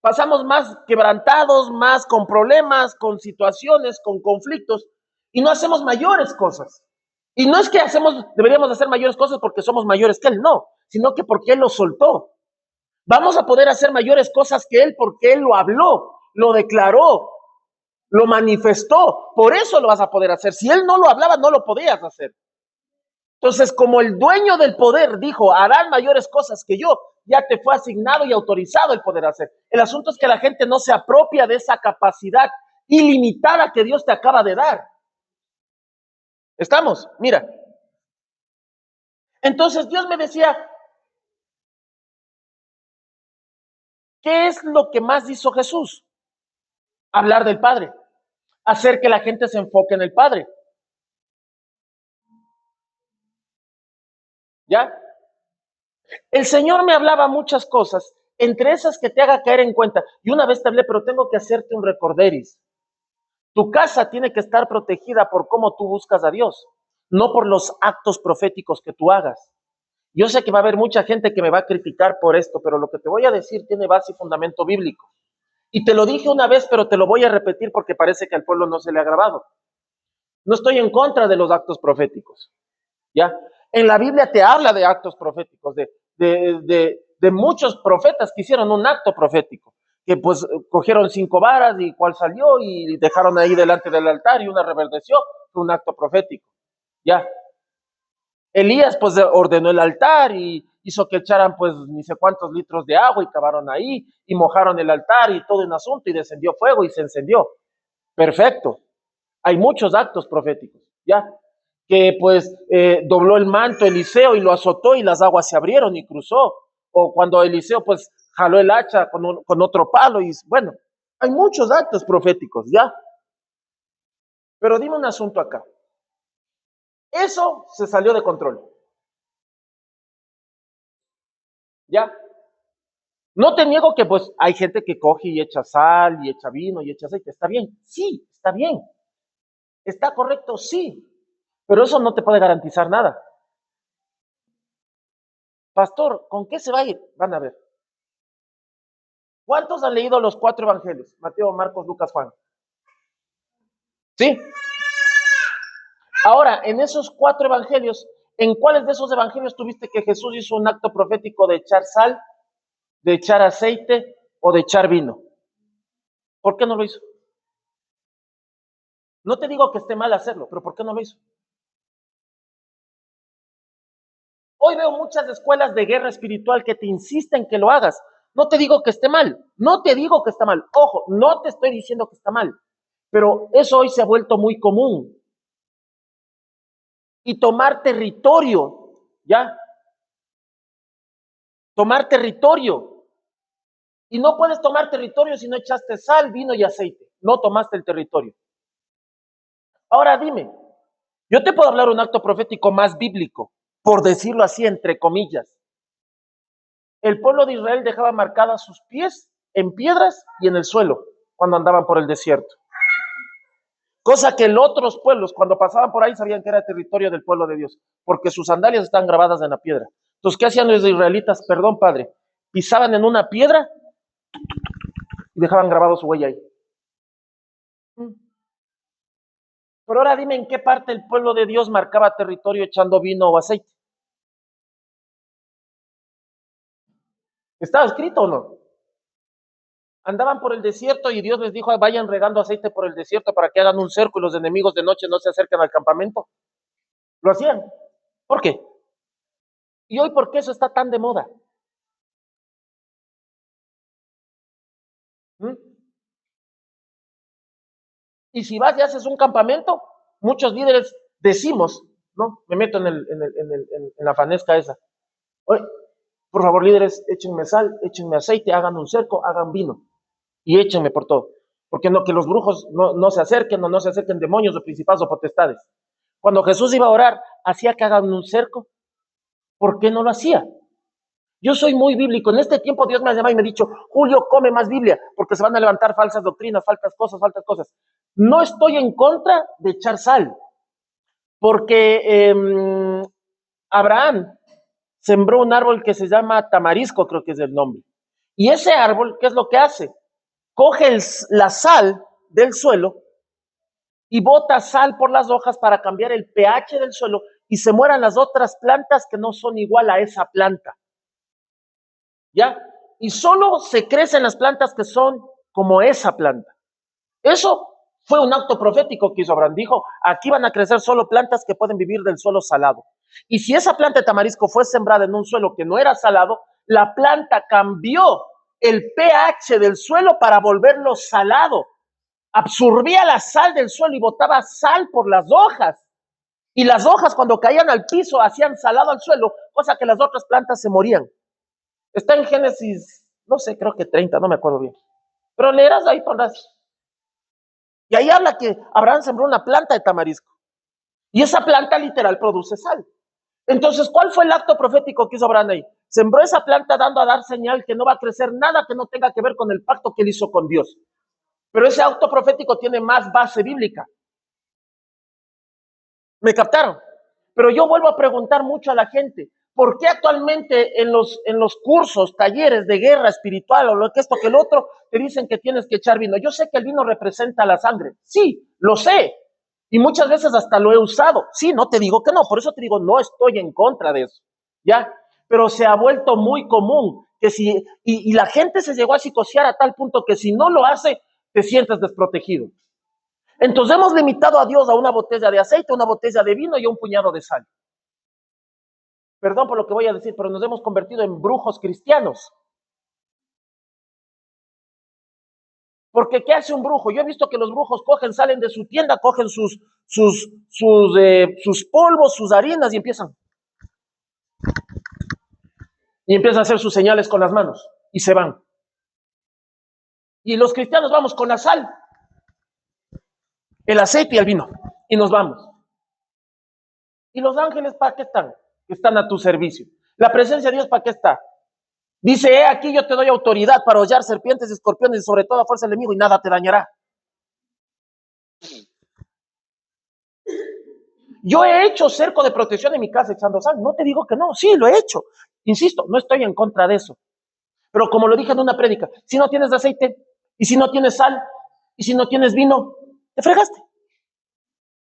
Pasamos más quebrantados, más con problemas, con situaciones, con conflictos y no hacemos mayores cosas. Y no es que deberíamos hacer mayores cosas porque somos mayores que Él, no, sino que porque Él lo soltó. Vamos a poder hacer mayores cosas que Él porque Él lo habló, lo declaró, lo manifestó. Por eso lo vas a poder hacer. Si Él no lo hablaba, no lo podías hacer. Entonces, como el dueño del poder dijo, harán mayores cosas que yo, ya te fue asignado y autorizado el poder hacer. El asunto es que la gente no se apropia de esa capacidad ilimitada que Dios te acaba de dar. ¿Estamos? Mira. Entonces Dios me decía, ¿qué es lo que más hizo Jesús? Hablar del Padre, hacer que la gente se enfoque en el Padre. ¿Ya? El Señor me hablaba muchas cosas, entre esas que te haga caer en cuenta. Y una vez te hablé, pero tengo que hacerte un recorderis. Tu casa tiene que estar protegida por cómo tú buscas a Dios, no por los actos proféticos que tú hagas. Yo sé que va a haber mucha gente que me va a criticar por esto, pero lo que te voy a decir tiene base y fundamento bíblico. Y te lo dije una vez, pero te lo voy a repetir porque parece que al pueblo no se le ha grabado. No estoy en contra de los actos proféticos, ¿ya? En la Biblia te habla de actos proféticos, de muchos profetas que hicieron un acto profético, que pues cogieron 5 varas y cuál salió y dejaron ahí delante del altar y una reverdeció, fue un acto profético, ¿ya? Elías pues ordenó el altar y hizo que echaran pues ni sé cuántos litros de agua y cavaron ahí y mojaron el altar y todo un asunto y descendió fuego y se encendió. Perfecto. Hay muchos actos proféticos, ¿ya? Que pues dobló el manto Eliseo y lo azotó y las aguas se abrieron y cruzó. O cuando Eliseo pues jaló el hacha con otro palo y bueno, hay muchos actos proféticos, ¿ya? Pero dime un asunto acá. Eso se salió de control. ¿Ya? No te niego que pues hay gente que coge y echa sal y echa vino y echa aceite. ¿Está bien? Sí, está bien. ¿Está correcto? Sí. Pero eso no te puede garantizar nada. Pastor, ¿con qué se va a ir? Van a ver. ¿Cuántos han leído los 4 evangelios? Mateo, Marcos, Lucas, Juan. ¿Sí? Ahora, en esos 4 evangelios, ¿en cuáles de esos evangelios tuviste que Jesús hizo un acto profético de echar sal, de echar aceite o de echar vino? ¿Por qué no lo hizo? No te digo que esté mal hacerlo, pero ¿por qué no lo hizo? Hoy veo muchas escuelas de guerra espiritual que te insisten que lo hagas. No te digo que esté mal, no te digo que está mal. Ojo, no te estoy diciendo que está mal, pero eso hoy se ha vuelto muy común. Y tomar territorio, ¿ya? Tomar territorio. Y no puedes tomar territorio si no echaste sal, vino y aceite. No tomaste el territorio. Ahora dime, yo te puedo hablar un acto profético más bíblico, por decirlo así, entre comillas. El pueblo de Israel dejaba marcadas sus pies en piedras y en el suelo cuando andaban por el desierto. Cosa que los otros pueblos, cuando pasaban por ahí, sabían que era territorio del pueblo de Dios, porque sus sandalias estaban grabadas en la piedra. Entonces, ¿qué hacían los israelitas? Perdón, padre, pisaban en una piedra y dejaban grabado su huella ahí. Pero ahora dime en qué parte el pueblo de Dios marcaba territorio echando vino o aceite. ¿Estaba escrito o no? Andaban por el desierto y Dios les dijo, vayan regando aceite por el desierto para que hagan un cerco y los enemigos de noche no se acerquen al campamento. Lo hacían. ¿Por qué? ¿Y hoy por qué eso está tan de moda? ¿Mm? Y si vas y haces un campamento, muchos líderes decimos, ¿no? Me meto en la fanesca esa. Oye, por favor, líderes, échenme sal, échenme aceite, hagan un cerco, hagan vino y échenme por todo. Porque no, que los brujos no se acerquen o no se acerquen demonios o principados o potestades. Cuando Jesús iba a orar, hacía que hagan un cerco. ¿Por qué no lo hacía? Yo soy muy bíblico. En este tiempo Dios me ha llamado y me ha dicho, Julio, come más Biblia, porque se van a levantar falsas doctrinas, faltas cosas. No estoy en contra de echar sal, porque Abraham sembró un árbol que se llama tamarisco, creo que es el nombre. Y ese árbol, ¿qué es lo que hace? Coge la sal del suelo y bota sal por las hojas para cambiar el pH del suelo y se mueran las otras plantas que no son igual a esa planta. ¿Ya? Y solo se crecen las plantas que son como esa planta. Eso fue un acto profético que hizo Abraham. Dijo, aquí van a crecer solo plantas que pueden vivir del suelo salado. Y si esa planta de tamarisco fue sembrada en un suelo que no era salado, La planta cambió el pH del suelo para volverlo salado. Absorbía la sal del suelo y botaba sal por las hojas. Y las hojas cuando caían al piso hacían salado al suelo, cosa que las otras plantas se morían. Está en Génesis, no sé, creo que 30, no me acuerdo bien. Pero leerás ahí, pondrás. Y ahí habla que Abraham sembró una planta de tamarisco. Y esa planta literal produce sal. Entonces, ¿cuál fue el acto profético que hizo Abraham ahí? Sembró esa planta dando a dar señal que no va a crecer nada que no tenga que ver con el pacto que él hizo con Dios. Pero ese acto profético tiene más base bíblica. ¿Me captaron? Pero yo vuelvo a preguntar mucho a la gente, ¿por qué actualmente en los cursos, talleres de guerra espiritual o lo que esto que el otro, te dicen que tienes que echar vino? Yo sé que el vino representa la sangre, sí, lo sé, y muchas veces hasta lo he usado, sí, no te digo que no, por eso te digo, no estoy en contra de eso, ¿ya? Pero se ha vuelto muy común que si, y la gente se llegó a psicosear a tal punto que si no lo hace, te sientes desprotegido. Entonces hemos limitado a Dios a una botella de aceite, una botella de vino y un puñado de sal. Perdón por lo que voy a decir, pero nos hemos convertido en brujos cristianos. Porque ¿qué hace un brujo? Yo he visto que los brujos cogen, salen de su tienda, cogen sus polvos, sus harinas y empiezan a hacer sus señales con las manos y se van. Y los cristianos vamos con la sal, el aceite y el vino y nos vamos. ¿Y los ángeles para qué están? Están a tu servicio. La presencia de Dios ¿para qué está? Dice, aquí yo te doy autoridad para hollar serpientes y escorpiones y sobre toda fuerza del enemigo y nada te dañará. Yo he hecho cerco de protección en mi casa echando sal. No te digo que no, sí, lo he hecho. Insisto, no estoy en contra de eso. Pero como lo dije en una prédica, si no tienes aceite, y si no tienes sal, y si no tienes vino, te fregaste.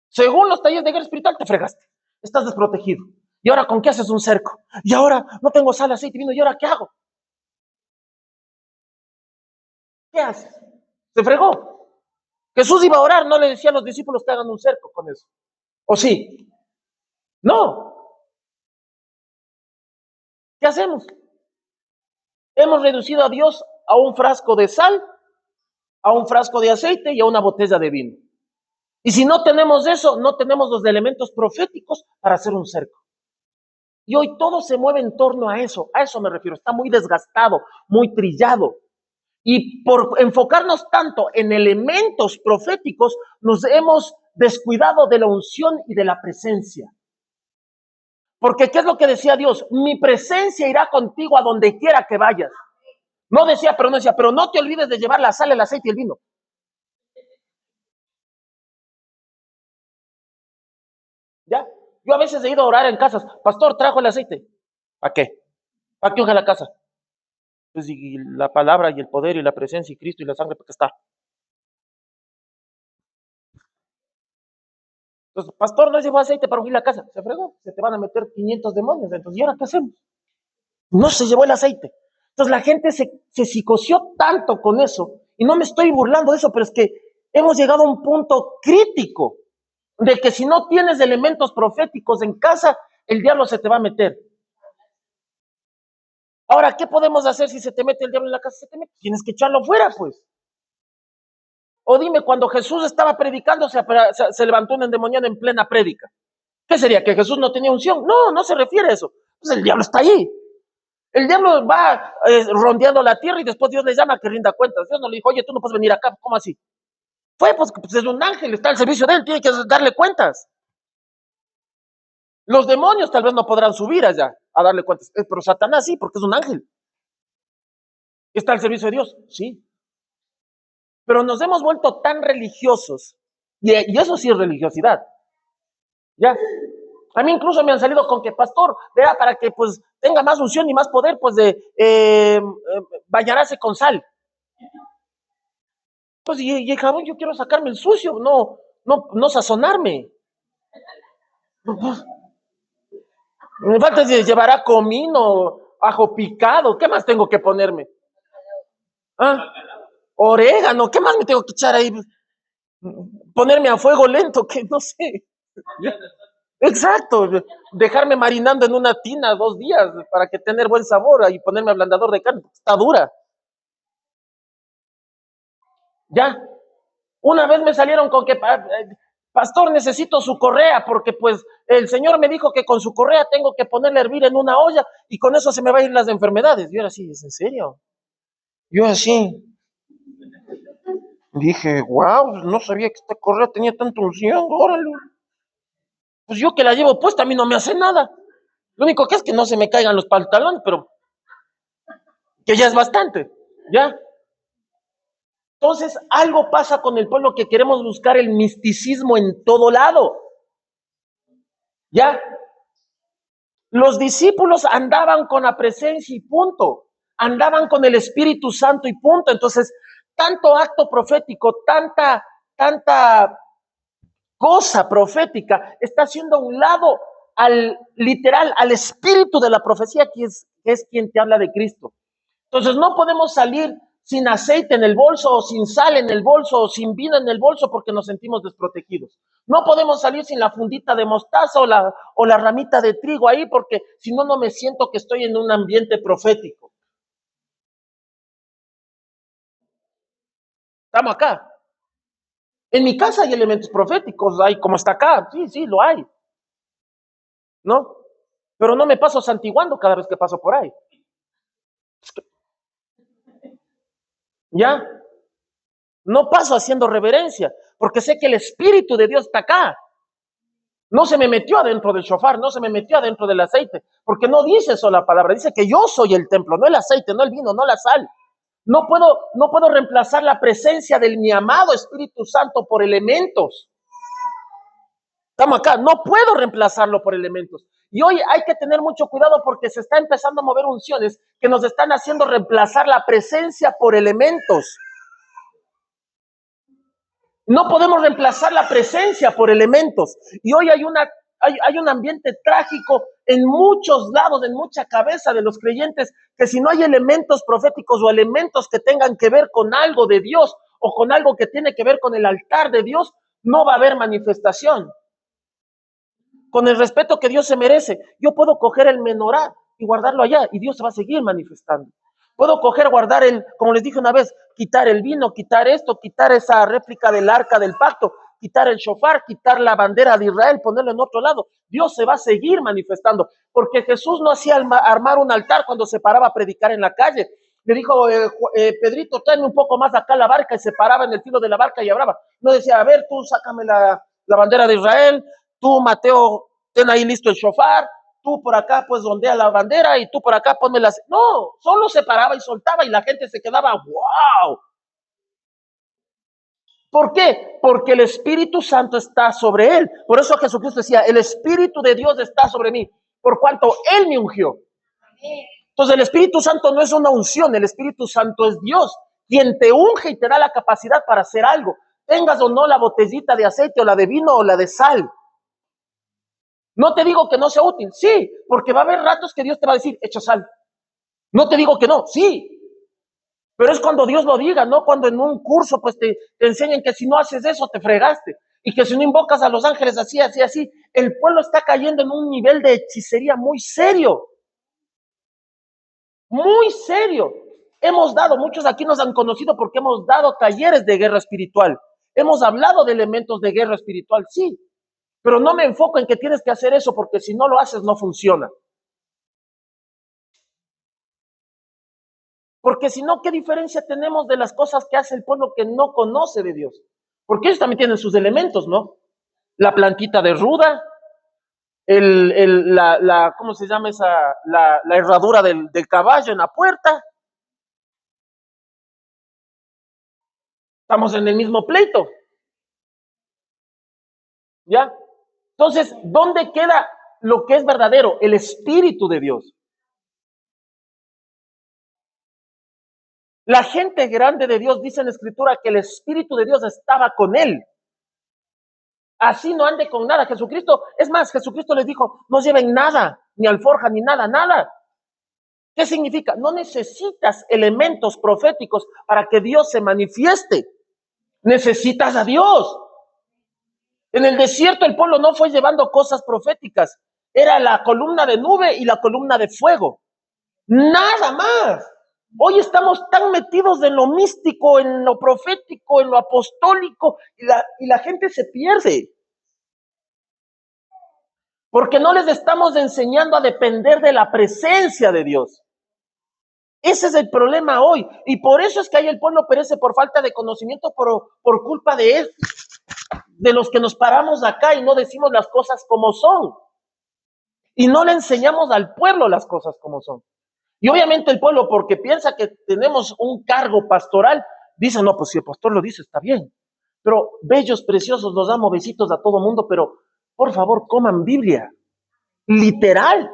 Según los talleres de guerra espiritual, te fregaste. Estás desprotegido. ¿Y ahora con qué haces un cerco? Y ahora no tengo sal, aceite, vino, ¿y ahora qué hago? ¿Qué haces? Se fregó. Jesús iba a orar, no le decía a los discípulos que hagan un cerco con eso. ¿O sí? No. ¿Qué hacemos? Hemos reducido a Dios a un frasco de sal, a un frasco de aceite y a una botella de vino. Y si no tenemos eso, no tenemos los elementos proféticos para hacer un cerco. Y hoy todo se mueve en torno a eso me refiero, está muy desgastado, muy trillado. Y por enfocarnos tanto en elementos proféticos, nos hemos descuidado de la unción y de la presencia. Porque ¿qué es lo que decía Dios? Mi presencia irá contigo a donde quiera que vayas. No decía, pero no te olvides de llevar la sal, el aceite y el vino. ¿Ya? Yo a veces he ido a orar en casas. Pastor, ¿trajo el aceite? ¿Para qué? ¿Para qué unge la casa? Pues y la palabra y el poder y la presencia y Cristo y la sangre, ¿para qué está? Entonces, pastor, no llevó aceite para ungir la casa. Se fregó, se te van a meter 500 demonios. Entonces, ¿y ahora qué hacemos? No se llevó el aceite. Entonces, la gente se psicoció tanto con eso. Y no me estoy burlando de eso, pero es que hemos llegado a un punto crítico de que si no tienes elementos proféticos en casa, el diablo se te va a meter. Ahora, ¿qué podemos hacer si se te mete el diablo en la casa? Tienes que echarlo fuera, pues. O dime, cuando Jesús estaba predicando, se levantó un endemoniado en plena prédica. ¿Qué sería? ¿Que Jesús no tenía unción? No, no se refiere a eso. Pues el diablo está ahí. El diablo va rondeando la tierra y después Dios le llama a que rinda cuentas. Dios no le dijo, oye, tú no puedes venir acá. ¿Cómo así? Pues es un ángel, está al servicio de él, tiene que darle cuentas. Los demonios tal vez no podrán subir allá a darle cuentas, pero Satanás sí, porque es un ángel. ¿Está al servicio de Dios? Sí. Pero nos hemos vuelto tan religiosos, y eso sí es religiosidad. Ya. A mí incluso me han salido con que, pastor, vea, para que pues tenga más unción y más poder, pues bañarse con sal. Pues y el jabón, yo quiero sacarme el sucio, no sazonarme. Me falta llevará comino, ajo picado, ¿qué más tengo que ponerme? ¿Ah? Orégano, ¿qué más me tengo que echar ahí? Ponerme a fuego lento, que no sé. Exacto. dejarme marinando en una tina 2 días para que tener buen sabor y ponerme ablandador de carne. Está dura. Ya. Una vez me salieron con que, pastor, necesito su correa porque pues el Señor me dijo que con su correa tengo que ponerle a hervir en una olla y con eso se me van a ir las enfermedades. Yo era así, ¿es en serio? Yo así. Dije, wow, no sabía que esta correa tenía tanta unción, órale. Pues yo que la llevo puesta, a mí no me hace nada. Lo único que es que no se me caigan los pantalones, pero que ya es bastante, ¿ya? Entonces, algo pasa con el pueblo que queremos buscar el misticismo en todo lado, ¿ya? Los discípulos andaban con la presencia y punto, andaban con el Espíritu Santo y punto. Entonces, tanto acto profético, tanta cosa profética está haciendo a un lado al literal, al espíritu de la profecía, que es quien te habla de Cristo. Entonces no podemos salir sin aceite en el bolso, o sin sal en el bolso, o sin vino en el bolso, porque nos sentimos desprotegidos. No podemos salir sin la fundita de mostaza o la ramita de trigo ahí, porque si no, no me siento que estoy en un ambiente profético. Estamos acá. En mi casa hay elementos proféticos, hay como está acá, sí, lo hay, ¿no? Pero no me paso santiguando cada vez que paso por ahí. ¿Ya? No paso haciendo reverencia, porque sé que el Espíritu de Dios está acá. No se me metió adentro del shofar, no se me metió adentro del aceite, porque no dice eso la palabra, dice que yo soy el templo, no el aceite, no el vino, no la sal. No puedo reemplazar la presencia de mi amado Espíritu Santo por elementos. Estamos acá, no puedo reemplazarlo por elementos. Y hoy hay que tener mucho cuidado porque se está empezando a mover unciones que nos están haciendo reemplazar la presencia por elementos. No podemos reemplazar la presencia por elementos. Y hoy hay un ambiente trágico en muchos lados, en mucha cabeza de los creyentes, que si no hay elementos proféticos o elementos que tengan que ver con algo de Dios o con algo que tiene que ver con el altar de Dios, no va a haber manifestación. Con el respeto que Dios se merece, yo puedo coger el menorá y guardarlo allá y Dios se va a seguir manifestando. Puedo coger, guardar como les dije una vez, quitar el vino, quitar esto, quitar esa réplica del arca del pacto, quitar el shofar, quitar la bandera de Israel, ponerlo en otro lado. Dios se va a seguir manifestando, porque Jesús no hacía armar un altar cuando se paraba a predicar en la calle. Le dijo, Pedrito, tráeme un poco más acá la barca, y se paraba en el filo de la barca y hablaba. No decía, a ver, tú sácame la bandera de Israel, tú, Mateo, ten ahí listo el shofar, tú por acá pues ondea la bandera y tú por acá ponme las... No, solo se paraba y soltaba y la gente se quedaba, wow. ¿Por qué? Porque el Espíritu Santo está sobre él. Por eso Jesucristo decía, el Espíritu de Dios está sobre mí, por cuanto él me ungió. Entonces el Espíritu Santo no es una unción, el Espíritu Santo es Dios, quien te unge y te da la capacidad para hacer algo. Tengas o no la botellita de aceite o la de vino o la de sal. No te digo que no sea útil, sí, porque va a haber ratos que Dios te va a decir, echa sal. No te digo que no, sí, pero es cuando Dios lo diga, no cuando en un curso pues te enseñen que si no haces eso te fregaste y que si no invocas a los ángeles así. El pueblo está cayendo en un nivel de hechicería muy serio, muy serio. Muchos aquí nos han conocido porque hemos dado talleres de guerra espiritual, hemos hablado de elementos de guerra espiritual, sí, pero no me enfoco en que tienes que hacer eso porque si no lo haces no funciona. Porque si no, ¿qué diferencia tenemos de las cosas que hace el pueblo que no conoce de Dios? Porque ellos también tienen sus elementos, ¿no? La plantita de ruda, ¿cómo se llama esa? La herradura del caballo en la puerta. Estamos en el mismo pleito. ¿Ya? Entonces, ¿dónde queda lo que es verdadero? El Espíritu de Dios. La gente grande de Dios dice en la Escritura que el Espíritu de Dios estaba con él. Así no ande con nada. Jesucristo, es más, Jesucristo les dijo, no lleven nada, ni alforja, ni nada. ¿Qué significa? No necesitas elementos proféticos para que Dios se manifieste. Necesitas a Dios. En el desierto el pueblo no fue llevando cosas proféticas. era la columna de nube y la columna de fuego. Nada más. Hoy estamos tan metidos en lo místico, en lo profético, en lo apostólico, y la gente se pierde. Porque no les estamos enseñando a depender de la presencia de Dios. Ese es el problema hoy. Y por eso es que ahí el pueblo perece por falta de conocimiento, por culpa de él, de los que nos paramos acá y no decimos las cosas como son. Y no le enseñamos al pueblo las cosas como son. Y obviamente el pueblo, porque piensa que tenemos un cargo pastoral, dice, no, pues si el pastor lo dice, está bien. Pero bellos, preciosos, nos damos besitos a todo mundo, pero por favor, coman Biblia. Literal.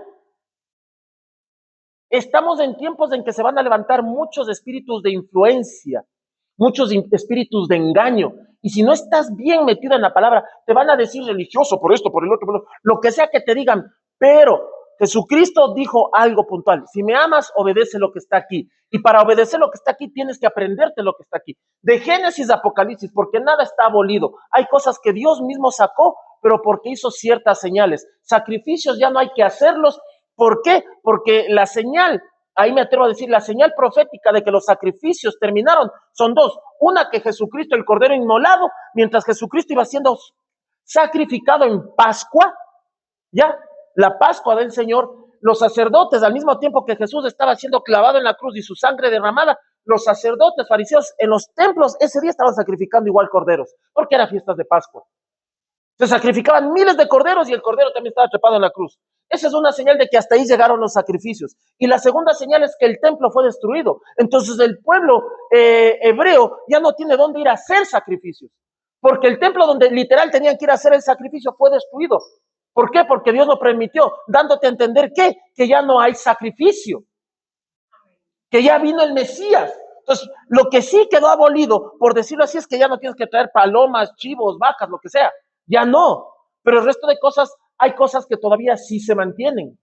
Estamos en tiempos en que se van a levantar muchos espíritus de influencia, muchos espíritus de engaño. Y si no estás bien metido en la palabra, te van a decir religioso por esto, por el otro, lo que sea que te digan. Pero Jesucristo dijo algo puntual. Si me amas, obedece lo que está aquí. Y para obedecer lo que está aquí, tienes que aprenderte lo que está aquí. De Génesis a Apocalipsis, porque nada está abolido. Hay cosas que Dios mismo sacó, pero porque hizo ciertas señales. Sacrificios ya no hay que hacerlos. ¿Por qué? Porque la señal, ahí me atrevo a decir, la señal profética de que los sacrificios terminaron son dos. Una, que Jesucristo, el Cordero inmolado, mientras Jesucristo iba siendo sacrificado en Pascua, ya, la Pascua del Señor, los sacerdotes, al mismo tiempo que Jesús estaba siendo clavado en la cruz y su sangre derramada, los sacerdotes, fariseos, en los templos, ese día estaban sacrificando igual corderos, porque eran fiestas de Pascua. Se sacrificaban miles de corderos y el cordero también estaba trepado en la cruz. Esa es una señal de que hasta ahí llegaron los sacrificios. Y la segunda señal es que el templo fue destruido. Entonces el pueblo hebreo ya no tiene dónde ir a hacer sacrificios. Porque el templo donde literal tenían que ir a hacer el sacrificio fue destruido. ¿Por qué? Porque Dios lo permitió, dándote a entender que ya no hay sacrificio. Que ya vino el Mesías. Entonces, lo que sí quedó abolido, por decirlo así, es que ya no tienes que traer palomas, chivos, vacas, lo que sea. Ya no. Pero el resto de cosas, hay cosas que todavía sí se mantienen.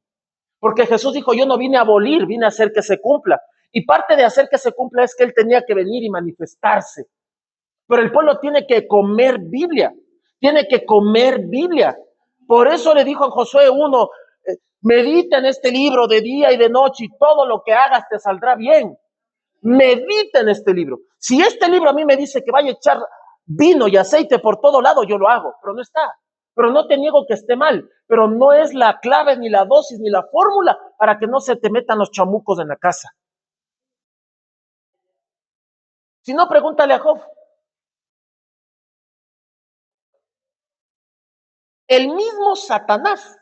Porque Jesús dijo, yo no vine a abolir, vine a hacer que se cumpla. Y parte de hacer que se cumpla es que Él tenía que venir y manifestarse. Pero el pueblo tiene que comer Biblia. Tiene que comer Biblia. Por eso le dijo en Josué 1, medita en este libro de día y de noche y todo lo que hagas te saldrá bien. Medita en este libro. Si este libro a mí me dice que vaya a echar vino y aceite por todo lado, yo lo hago, pero no está. Pero no te niego que esté mal, pero no es la clave, ni la dosis, ni la fórmula para que no se te metan los chamucos en la casa. Si no, pregúntale a Job. El mismo Satanás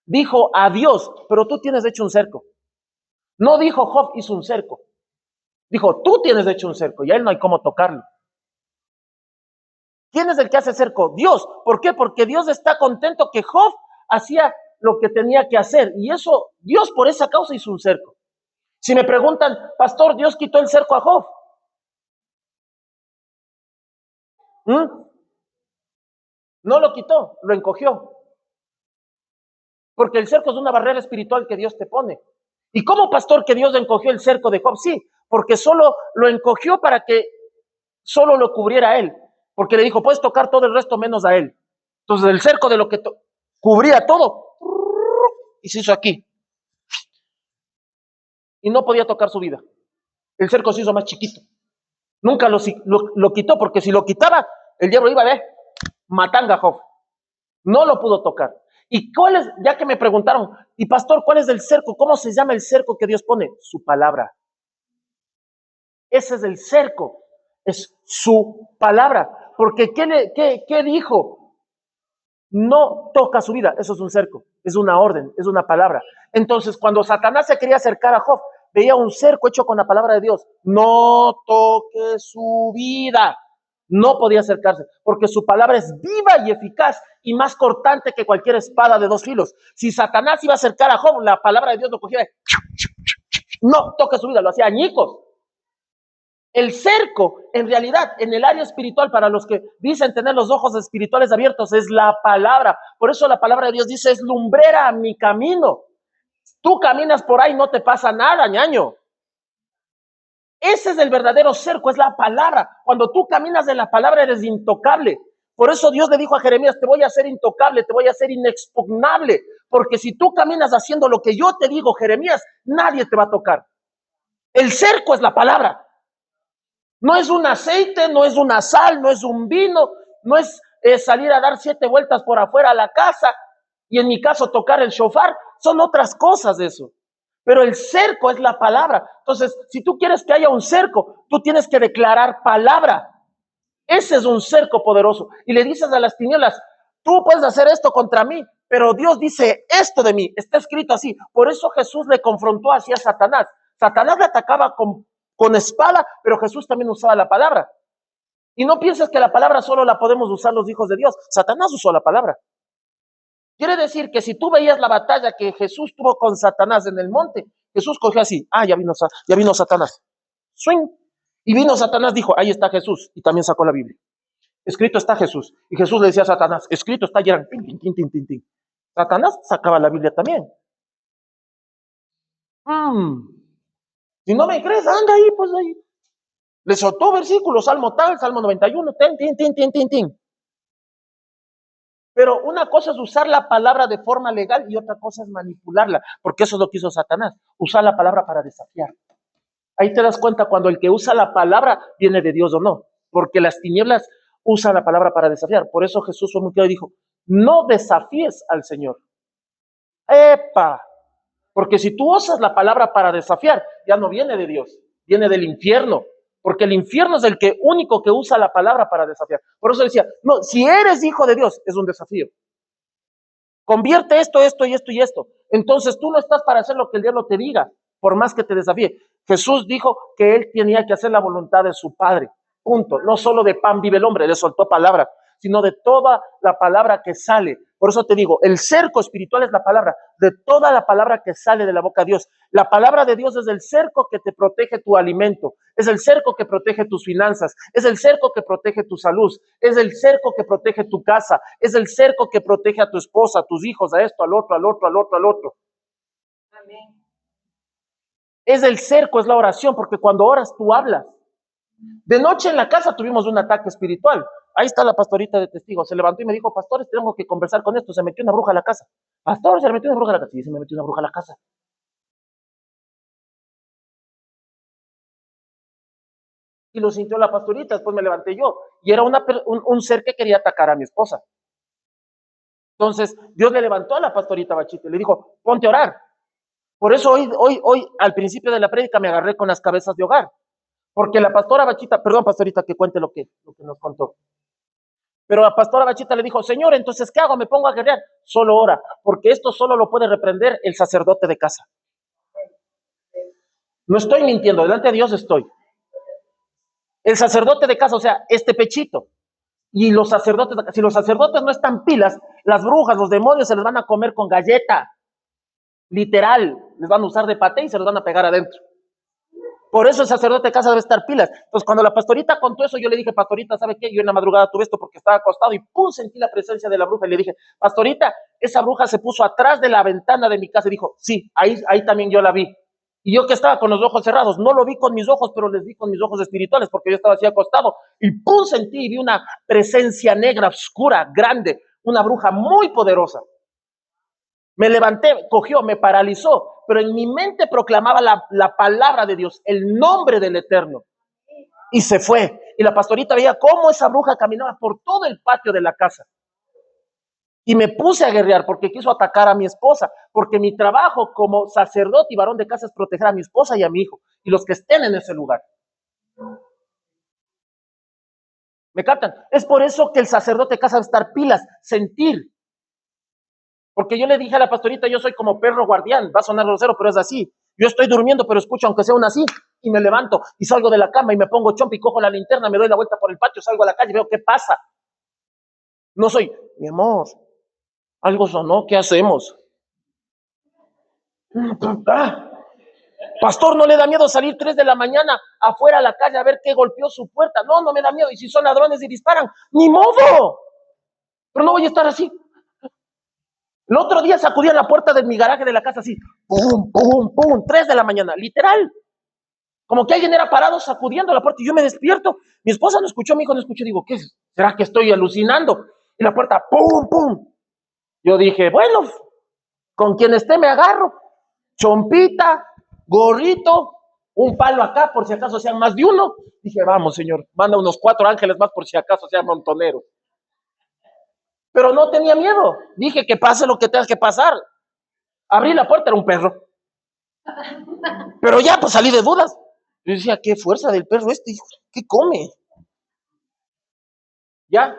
dijo a Dios, pero tú tienes hecho un cerco. No dijo Job hizo un cerco. Dijo, tú tienes hecho un cerco y a él no hay cómo tocarlo. ¿Quién es el que hace cerco? Dios. ¿Por qué? Porque Dios está contento que Job hacía lo que tenía que hacer. Y eso, Dios por esa causa hizo un cerco. Si me preguntan, pastor, ¿Dios quitó el cerco a Job? No lo quitó, lo encogió. Porque el cerco es una barrera espiritual que Dios te pone. ¿Y cómo, pastor, que Dios encogió el cerco de Job? Sí, porque solo lo encogió para que solo lo cubriera a él. Porque le dijo, puedes tocar todo el resto menos a él. Entonces el cerco de lo que cubría todo, y se hizo aquí. Y no podía tocar su vida. El cerco se hizo más chiquito. Nunca lo quitó, porque si lo quitaba, el diablo iba a ver, matanga a Job. No lo pudo tocar. ¿Y cuál es? Ya que me preguntaron, y pastor, ¿cuál es el cerco? ¿Cómo se llama el cerco que Dios pone? Su palabra. Ese es el cerco, es su palabra. Porque ¿qué dijo? No toca su vida, eso es un cerco, es una orden, es una palabra. Entonces, cuando Satanás se quería acercar a Job, veía un cerco hecho con la palabra de Dios. No toque su vida. No podía acercarse, porque su palabra es viva y eficaz y más cortante que cualquier espada de dos filos. Si Satanás iba a acercar a Job, la palabra de Dios lo cogía. No toque su vida, lo hacía añicos. El cerco, en realidad, en el área espiritual, para los que dicen tener los ojos espirituales abiertos, es la palabra. Por eso la palabra de Dios dice, es lumbrera a mi camino. Tú caminas por ahí, no te pasa nada, ñaño. Ese es el verdadero cerco, es la palabra. Cuando tú caminas en la palabra, eres intocable. Por eso Dios le dijo a Jeremías, te voy a hacer intocable, te voy a hacer inexpugnable. Porque si tú caminas haciendo lo que yo te digo, Jeremías, nadie te va a tocar. El cerco es la palabra. No es un aceite, no es una sal, no es un vino, no es salir a dar 7 vueltas por afuera a la casa y en mi caso tocar el shofar. Son otras cosas de eso. Pero el cerco es la palabra. Entonces, si tú quieres que haya un cerco, tú tienes que declarar palabra. Ese es un cerco poderoso. Y le dices a las tinieblas, tú puedes hacer esto contra mí, pero Dios dice esto de mí. Está escrito así. Por eso Jesús le confrontó así a Satanás. Satanás le atacaba con espada, pero Jesús también usaba la palabra. Y no pienses que la palabra solo la podemos usar los hijos de Dios. Satanás usó la palabra. Quiere decir que si tú veías la batalla que Jesús tuvo con Satanás en el monte, Jesús cogió así, ya vino Satanás. Swing. Y vino Satanás, dijo, ahí está Jesús, y también sacó la Biblia. Escrito está Jesús. Y Jesús le decía a Satanás, escrito está, y eran tin, tin, tin, tin, tin. Satanás sacaba la Biblia también. Si no me crees, anda ahí, pues ahí. Le soltó versículos, Salmo tal, Salmo 91, tin. Pero una cosa es usar la palabra de forma legal y otra cosa es manipularla, porque eso es lo que hizo Satanás, usar la palabra para desafiar. Ahí te das cuenta cuando el que usa la palabra viene de Dios o no, porque las tinieblas usan la palabra para desafiar. Por eso Jesús fue muy claro y dijo, no desafíes al Señor. ¡Epa! Porque si tú usas la palabra para desafiar, ya no viene de Dios, viene del infierno. Porque el infierno es el único que usa la palabra para desafiar. Por eso decía, no, si eres hijo de Dios, es un desafío. Convierte esto y esto. Entonces tú no estás para hacer lo que el diablo te diga, por más que te desafíe. Jesús dijo que él tenía que hacer la voluntad de su Padre. Punto. No solo de pan vive el hombre, le soltó palabra, sino de toda la palabra que sale. Por eso te digo, el cerco espiritual es la palabra, de toda la palabra que sale de la boca de Dios. La palabra de Dios es el cerco que te protege tu alimento, es el cerco que protege tus finanzas, es el cerco que protege tu salud, es el cerco que protege tu casa, es el cerco que protege a tu esposa, a tus hijos, a esto, al otro. Amén. Es el cerco, es la oración, porque cuando oras tú hablas. De noche en la casa tuvimos un ataque espiritual. Ahí está la pastorita de testigo. Se levantó y me dijo, pastores, tengo que conversar con esto. Se metió una bruja a la casa. Pastor, se le metió una bruja a la casa. Sí, se me metió una bruja a la casa. Y lo sintió la pastorita, después me levanté yo. Y era un ser que quería atacar a mi esposa. Entonces, Dios le levantó a la pastorita Bachita y le dijo, ponte a orar. Por eso hoy, al principio de la prédica, me agarré con las cabezas de hogar. Porque la pastora Bachita, perdón, pastorita, que cuente lo que nos contó. Pero la pastora Bachita le dijo, Señor, entonces, ¿qué hago? ¿Me pongo a guerrear? Solo ora, porque esto solo lo puede reprender el sacerdote de casa. No estoy mintiendo, delante de Dios estoy. El sacerdote de casa, o sea, este pechito. Y los sacerdotes, si los sacerdotes no están pilas, las brujas, los demonios se les van a comer con galleta. Literal, les van a usar de paté y se los van a pegar adentro. Por eso el sacerdote de casa debe estar pilas. Entonces, cuando la pastorita contó eso, yo le dije, pastorita, ¿sabe qué? Yo en la madrugada tuve esto porque estaba acostado y ¡pum! Sentí la presencia de la bruja y le dije, pastorita, esa bruja se puso atrás de la ventana de mi casa y dijo, sí, ahí también yo la vi. Y yo que estaba con los ojos cerrados, no lo vi con mis ojos, pero les vi con mis ojos espirituales porque yo estaba así acostado y ¡pum! Sentí y vi una presencia negra, oscura, grande, una bruja muy poderosa. Me levanté, cogió, me paralizó, pero en mi mente proclamaba la palabra de Dios, el nombre del Eterno. Y se fue. Y la pastorita veía cómo esa bruja caminaba por todo el patio de la casa. Y me puse a guerrear porque quiso atacar a mi esposa, porque mi trabajo como sacerdote y varón de casa es proteger a mi esposa y a mi hijo, y los que estén en ese lugar. ¿Me captan? Es por eso que el sacerdote de casa debe estar pilas, sentir. Porque yo le dije a la pastorita, yo soy como perro guardián, va a sonar grosero, pero es así. Yo estoy durmiendo, pero escucho aunque sea una así, y me levanto, y salgo de la cama, y me pongo chompa, y cojo la linterna, me doy la vuelta por el patio, salgo a la calle, veo qué pasa. No soy, mi amor, algo sonó, ¿qué hacemos? Pastor, ¿no le da miedo salir 3 de la mañana afuera a la calle a ver qué golpeó su puerta? No me da miedo, y si son ladrones y disparan, ¡ni modo! Pero no voy a estar así. El otro día sacudía la puerta de mi garaje de la casa así, pum, pum, pum, 3 de la mañana, literal. Como que alguien era parado sacudiendo la puerta y yo me despierto. Mi esposa no escuchó, mi hijo no escuchó. Digo, ¿qué es? ¿Será que estoy alucinando? Y la puerta, pum, pum. Yo dije, bueno, Con quien esté me agarro. Chompita, gorrito, un palo acá por si acaso sean más de uno. Dije, vamos, Señor, manda unos 4 ángeles más por si acaso sean montoneros. Pero no tenía miedo. Dije que pase lo que tenga que pasar. Abrí la puerta, era un perro. Pero ya, pues salí de dudas. Yo decía, qué fuerza del perro este, hijo, ¿qué come? Ya.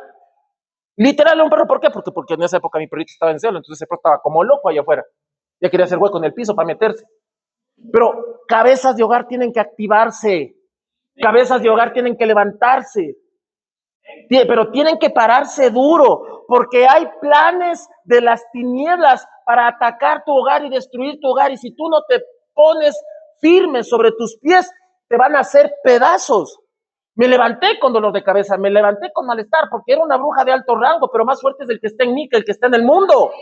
Literal, un perro, ¿por qué? Porque en esa época mi perrito estaba en celo, entonces ese perro estaba como loco allá afuera. Ya quería hacer hueco en el piso para meterse. Pero cabezas de hogar tienen que activarse. Cabezas de hogar tienen que levantarse. Pero tienen que pararse duro, porque hay planes de las tinieblas para atacar tu hogar y destruir tu hogar. Y si tú no te pones firme sobre tus pies, te van a hacer pedazos. Me levanté con dolor de cabeza, me levanté con malestar, porque era una bruja de alto rango, pero más fuerte es el que está en mí que el que está en el mundo.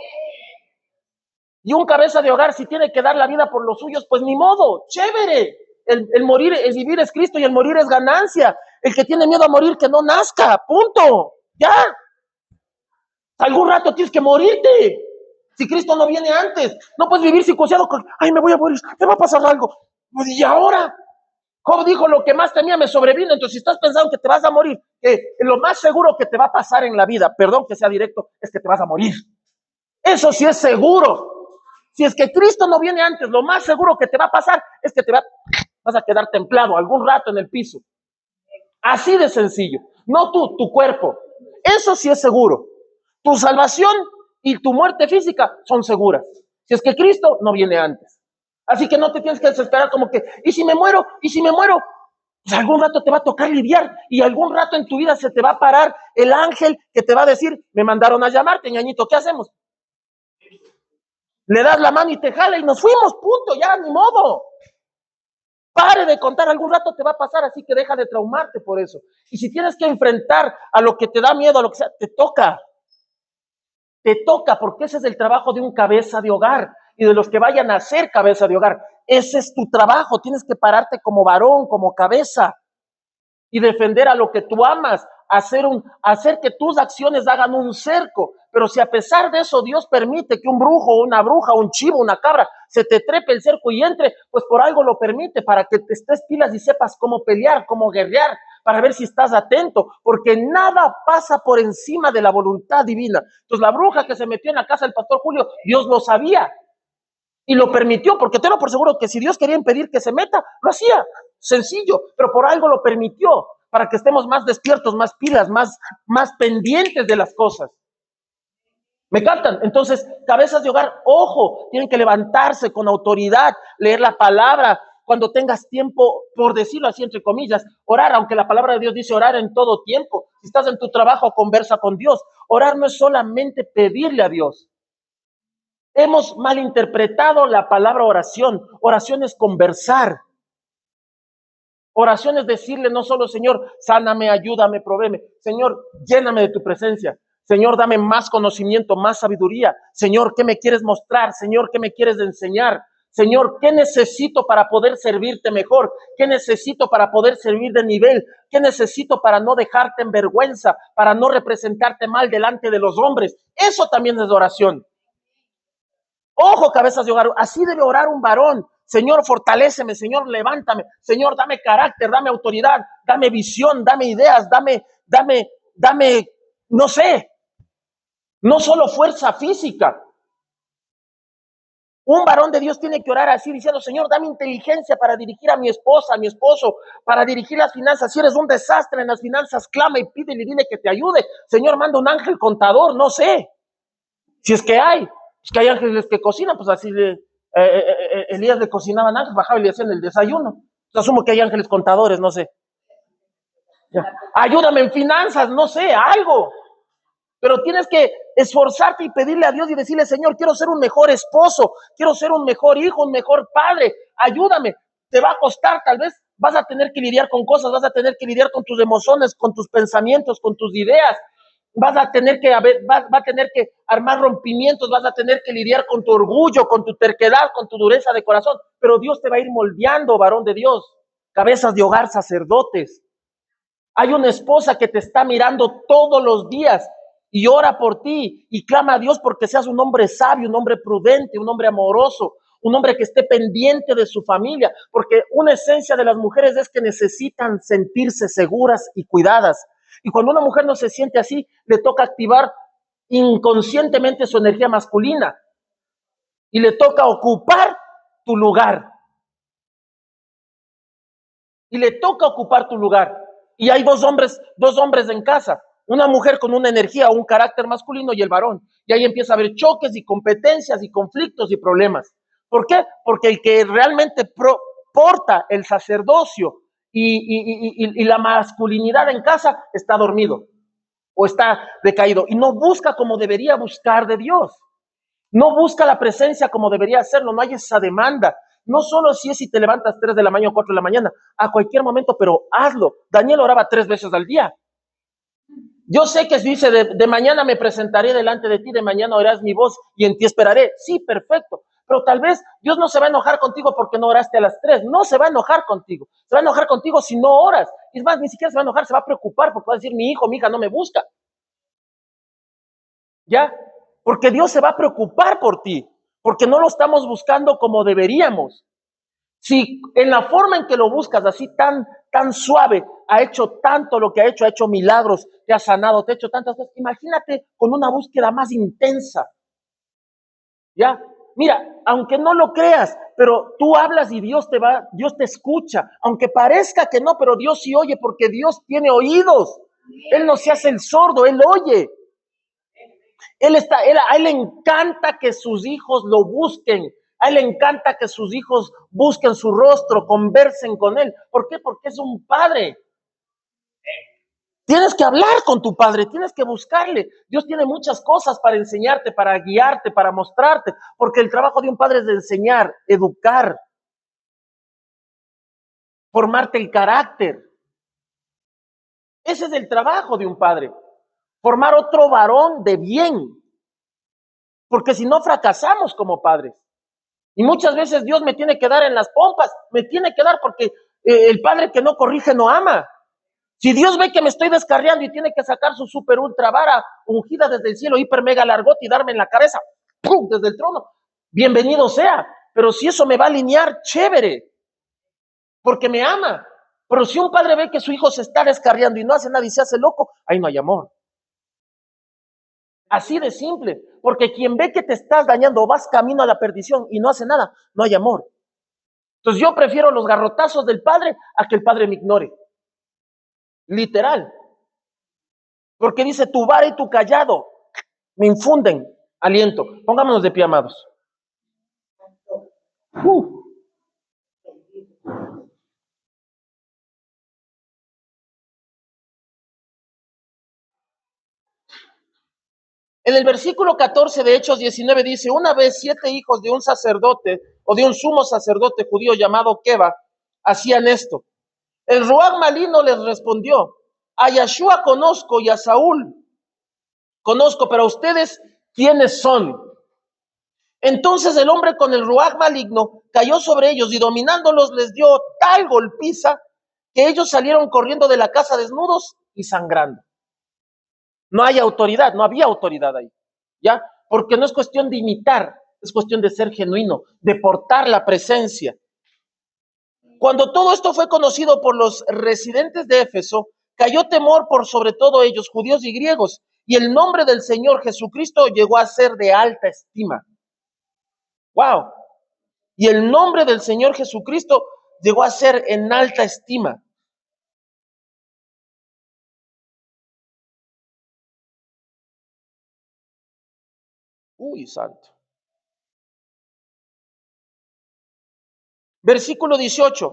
Y un cabeza de hogar, si tiene que dar la vida por los suyos, pues ni modo, chévere. El morir, el vivir es Cristo y el morir es ganancia. El que tiene miedo a morir, que no nazca, punto, ya. Algún rato tienes que morirte. Si Cristo no viene antes, no puedes vivir psicoseado con, ay, me voy a morir, me va a pasar algo. Y ahora, Job dijo, lo que más temía me sobrevino. Entonces, si estás pensando que te vas a morir, lo más seguro que te va a pasar en la vida, perdón que sea directo, es que te vas a morir. Eso sí es seguro. Si es que Cristo no viene antes, lo más seguro que te va a pasar es que vas a quedar templado algún rato en el piso. Así de sencillo. No tú, tu cuerpo. Eso sí es seguro. Tu salvación y tu muerte física son seguras. Si es que Cristo no viene antes. Así que no te tienes que desesperar como que, ¿y si me muero? ¿Y si me muero? Pues algún rato te va a tocar lidiar y algún rato en tu vida se te va a parar el ángel que te va a decir, me mandaron a llamarte, ñañito, ¿qué hacemos? Le das la mano y te jala y nos fuimos, punto, ya, ni modo. Pare de contar, algún rato te va a pasar, así que deja de traumarte por eso. Y si tienes que enfrentar a lo que te da miedo, a lo que sea, te toca, porque ese es el trabajo de un cabeza de hogar y de los que vayan a ser cabeza de hogar. Ese es tu trabajo, tienes que pararte como varón, como cabeza y defender a lo que tú amas, hacer que tus acciones hagan un cerco. Pero si a pesar de eso Dios permite que un brujo, una bruja, un chivo, una cabra se te trepe el cerco y entre, pues por algo lo permite, para que te estés pilas y sepas cómo pelear, cómo guerrear, para ver si estás atento, porque nada pasa por encima de la voluntad divina. Entonces la bruja que se metió en la casa del pastor Julio, Dios lo sabía y lo permitió, porque tengo por seguro que si Dios quería impedir que se meta, lo hacía, sencillo, pero por algo lo permitió, para que estemos más despiertos, más pilas, más pendientes de las cosas. ¿Me captan? Entonces, cabezas de hogar, ojo, tienen que levantarse con autoridad, leer la palabra, cuando tengas tiempo, por decirlo así, entre comillas, orar, aunque la palabra de Dios dice orar en todo tiempo. Si estás en tu trabajo, conversa con Dios. Orar no es solamente pedirle a Dios. Hemos malinterpretado la palabra oración. Oración es conversar. Oración es decirle no solo, Señor, sáname, ayúdame, provéeme. Señor, lléname de tu presencia. Señor, dame más conocimiento, más sabiduría. Señor, ¿qué me quieres mostrar? Señor, ¿qué me quieres enseñar? Señor, ¿qué necesito para poder servirte mejor? ¿Qué necesito para poder servir de nivel? ¿Qué necesito para no dejarte en vergüenza? Para no representarte mal delante de los hombres. Eso también es oración. Ojo, cabezas de hogar, así debe orar un varón. Señor, fortaléceme, Señor, levántame. Señor, dame carácter, dame autoridad, dame visión, dame ideas, dame, no sé, no solo fuerza física. Un varón de Dios tiene que orar así, diciendo, Señor, dame inteligencia para dirigir a mi esposa, a mi esposo, para dirigir las finanzas. Si eres un desastre en las finanzas, clama y pídele y dile que te ayude. Señor, manda un ángel contador, no sé. Si es que hay. Es que hay ángeles que cocinan, pues así Elías le cocinaban ángeles, bajaba y le hacían el desayuno. Entonces, asumo que hay ángeles contadores, no sé. Ya. Ayúdame en finanzas, no sé, algo. Pero tienes que esforzarte y pedirle a Dios y decirle, Señor, quiero ser un mejor esposo, quiero ser un mejor hijo, un mejor padre, ayúdame. Te va a costar, tal vez vas a tener que lidiar con cosas, vas a tener que lidiar con tus emociones, con tus pensamientos, con tus ideas. Vas a tener que va a tener que armar rompimientos, vas a tener que lidiar con tu orgullo, con tu terquedad, con tu dureza de corazón, pero Dios te va a ir moldeando, varón de Dios, cabezas de hogar, sacerdotes. Hay una esposa que te está mirando todos los días y ora por ti y clama a Dios porque seas un hombre sabio, un hombre prudente, un hombre amoroso, un hombre que esté pendiente de su familia, porque una esencia de las mujeres es que necesitan sentirse seguras y cuidadas. Y cuando una mujer no se siente así, le toca activar inconscientemente su energía masculina y le toca ocupar tu lugar. Y le toca ocupar tu lugar. Y hay dos hombres en casa, una mujer con una energía o un carácter masculino y el varón. Y ahí empieza a haber choques y competencias y conflictos y problemas. ¿Por qué? Porque el que realmente porta el sacerdocio y la masculinidad en casa está dormido o está decaído y no busca como debería buscar de Dios. No busca la presencia como debería hacerlo, no hay esa demanda. No solo si te levantas 3 de la mañana o 4 de la mañana, a cualquier momento, pero hazlo. Daniel oraba 3 veces al día. Yo sé que dice, de mañana me presentaré delante de ti, de mañana oirás mi voz y en ti esperaré. Sí, perfecto. Pero tal vez Dios no se va a enojar contigo porque no oraste a las 3. No se va a enojar contigo. Se va a enojar contigo si no oras. Y es más, ni siquiera se va a enojar, se va a preocupar porque va a decir, mi hijo, mi hija no me busca. ¿Ya? Porque Dios se va a preocupar por ti, porque no lo estamos buscando como deberíamos. Si en la forma en que lo buscas, así tan suave, ha hecho tanto lo que ha hecho milagros, te ha sanado, te ha hecho tantas cosas, imagínate con una búsqueda más intensa. ¿Ya? Mira, aunque no lo creas, pero tú hablas y Dios te escucha, aunque parezca que no, pero Dios sí oye, porque Dios tiene oídos. Él no se hace el sordo, Él oye. A él le encanta que sus hijos lo busquen. A él le encanta que sus hijos busquen su rostro, conversen con él. ¿Por qué? Porque es un padre. Tienes que hablar con tu padre, tienes que buscarle. Dios tiene muchas cosas para enseñarte, para guiarte, para mostrarte. Porque el trabajo de un padre es de enseñar, educar, formarte el carácter. Ese es el trabajo de un padre. Formar otro varón de bien. Porque si no fracasamos como padres. Y muchas veces Dios me tiene que dar en las pompas, me tiene que dar porque el padre que no corrige no ama. Si Dios ve que me estoy descarriando y tiene que sacar su super ultra vara ungida desde el cielo, hiper mega largote y darme en la cabeza, ¡pum!, desde el trono, bienvenido sea. Pero si eso me va a alinear, chévere, porque me ama. Pero si un padre ve que su hijo se está descarriando y no hace nada y se hace loco, ahí no hay amor. Así de simple, porque quien ve que te estás dañando o vas camino a la perdición y no hace nada, no hay amor. Entonces yo prefiero los garrotazos del padre a que el padre me ignore. Literal. Porque dice, tu vara y tu callado me infunden aliento. Pongámonos de pie, amados. En el versículo 14 de Hechos 19 dice, una vez 7 hijos de un sacerdote o de un sumo sacerdote judío llamado Keba hacían esto. El Ruach Malino les respondió, a Yeshua conozco y a Saúl conozco, pero ustedes, ¿quiénes son? Entonces el hombre con el Ruach maligno cayó sobre ellos y dominándolos les dio tal golpiza que ellos salieron corriendo de la casa desnudos y sangrando. No hay autoridad, no había autoridad ahí, ¿ya? Porque no es cuestión de imitar, es cuestión de ser genuino, de portar la presencia. Cuando todo esto fue conocido por los residentes de Éfeso, cayó temor por sobre todo ellos, judíos y griegos, y el nombre del Señor Jesucristo llegó a ser de alta estima. ¡Wow! Y el nombre del Señor Jesucristo llegó a ser en alta estima. Uy, santo. Versículo 18.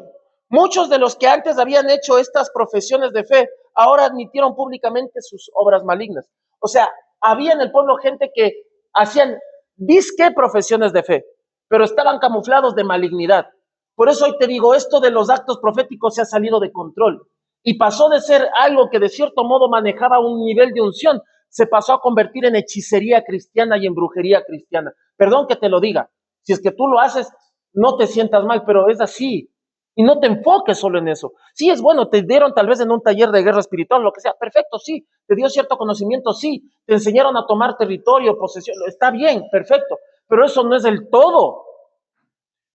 Muchos de los que antes habían hecho estas profesiones de fe, ahora admitieron públicamente sus obras malignas. O sea, había en el pueblo gente que hacían disque profesiones de fe, pero estaban camuflados de malignidad. Por eso hoy te digo, esto de los actos proféticos se ha salido de control y pasó de ser algo que de cierto modo manejaba un nivel de unción, se pasó a convertir en hechicería cristiana y en brujería cristiana. Perdón que te lo diga, si es que tú lo haces, no te sientas mal, pero es así. Y no te enfoques solo en eso. Sí, es bueno, te dieron tal vez en un taller de guerra espiritual, lo que sea, perfecto, sí. Te dio cierto conocimiento, sí. Te enseñaron a tomar territorio, posesión, está bien, perfecto. Pero eso no es el todo,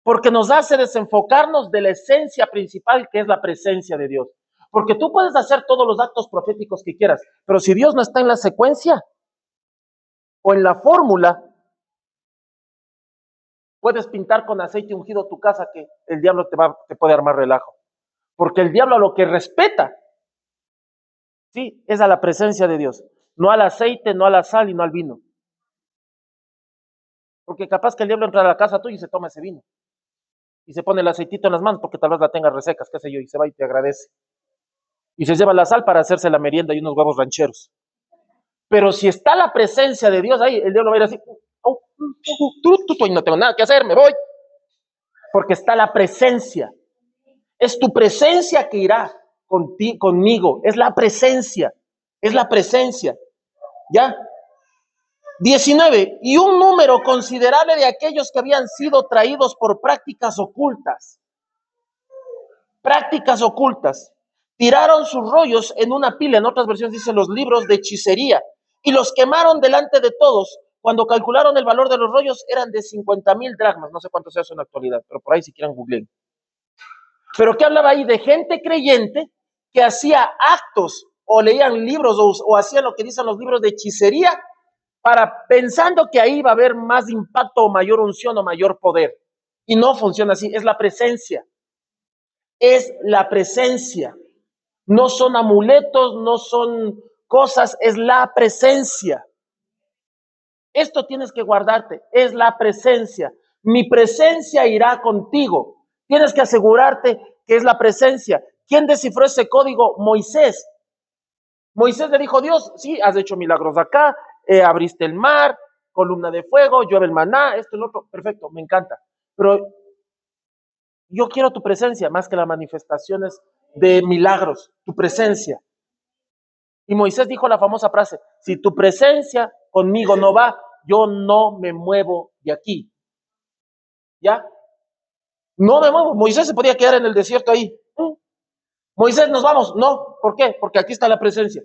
porque nos hace desenfocarnos de la esencia principal, que es la presencia de Dios. Porque tú puedes hacer todos los actos proféticos que quieras, pero si Dios no está en la secuencia o en la fórmula, puedes pintar con aceite ungido tu casa que el diablo te puede armar relajo. Porque el diablo a lo que respeta, sí, es a la presencia de Dios. No al aceite, no a la sal y no al vino. Porque capaz que el diablo entra a la casa tuya y se toma ese vino. Y se pone el aceitito en las manos porque tal vez la tenga resecas, qué sé yo, y se va y te agradece. Y se lleva la sal para hacerse la merienda y unos huevos rancheros. Pero si está la presencia de Dios ahí, el diablo va a ir así, no tengo nada que hacer, me voy. Porque está la presencia. Es tu presencia que irá conmigo. Es la presencia. Es la presencia. ¿Ya? 19. Y un número considerable de aquellos que habían sido traídos por prácticas ocultas. Prácticas ocultas. Tiraron sus rollos en una pila. En otras versiones dicen los libros de hechicería. Y los quemaron delante de todos. Cuando calcularon el valor de los rollos eran de 50,000 dracmas. No sé cuánto sea eso en la actualidad, pero por ahí si quieren googleen. Pero ¿qué hablaba ahí? De gente creyente que hacía actos o leían libros o hacían lo que dicen los libros de hechicería pensando que ahí va a haber más impacto o mayor unción o mayor poder. Y no funciona así, es la presencia. Es la presencia. No son amuletos, no son cosas, es la presencia. Esto tienes que guardarte, es la presencia. Mi presencia irá contigo. Tienes que asegurarte que es la presencia. ¿Quién descifró ese código? Moisés. Moisés le dijo, Dios, sí, has hecho milagros acá, abriste el mar, columna de fuego, llueve el maná, esto y lo otro, perfecto, me encanta. Pero yo quiero tu presencia más que las manifestaciones de milagros, tu presencia. Y Moisés dijo la famosa frase, si tu presencia conmigo no va, yo no me muevo de aquí. ¿Ya? No me muevo. Moisés se podía quedar en el desierto ahí. Moisés, nos vamos. No, ¿por qué? Porque aquí está la presencia.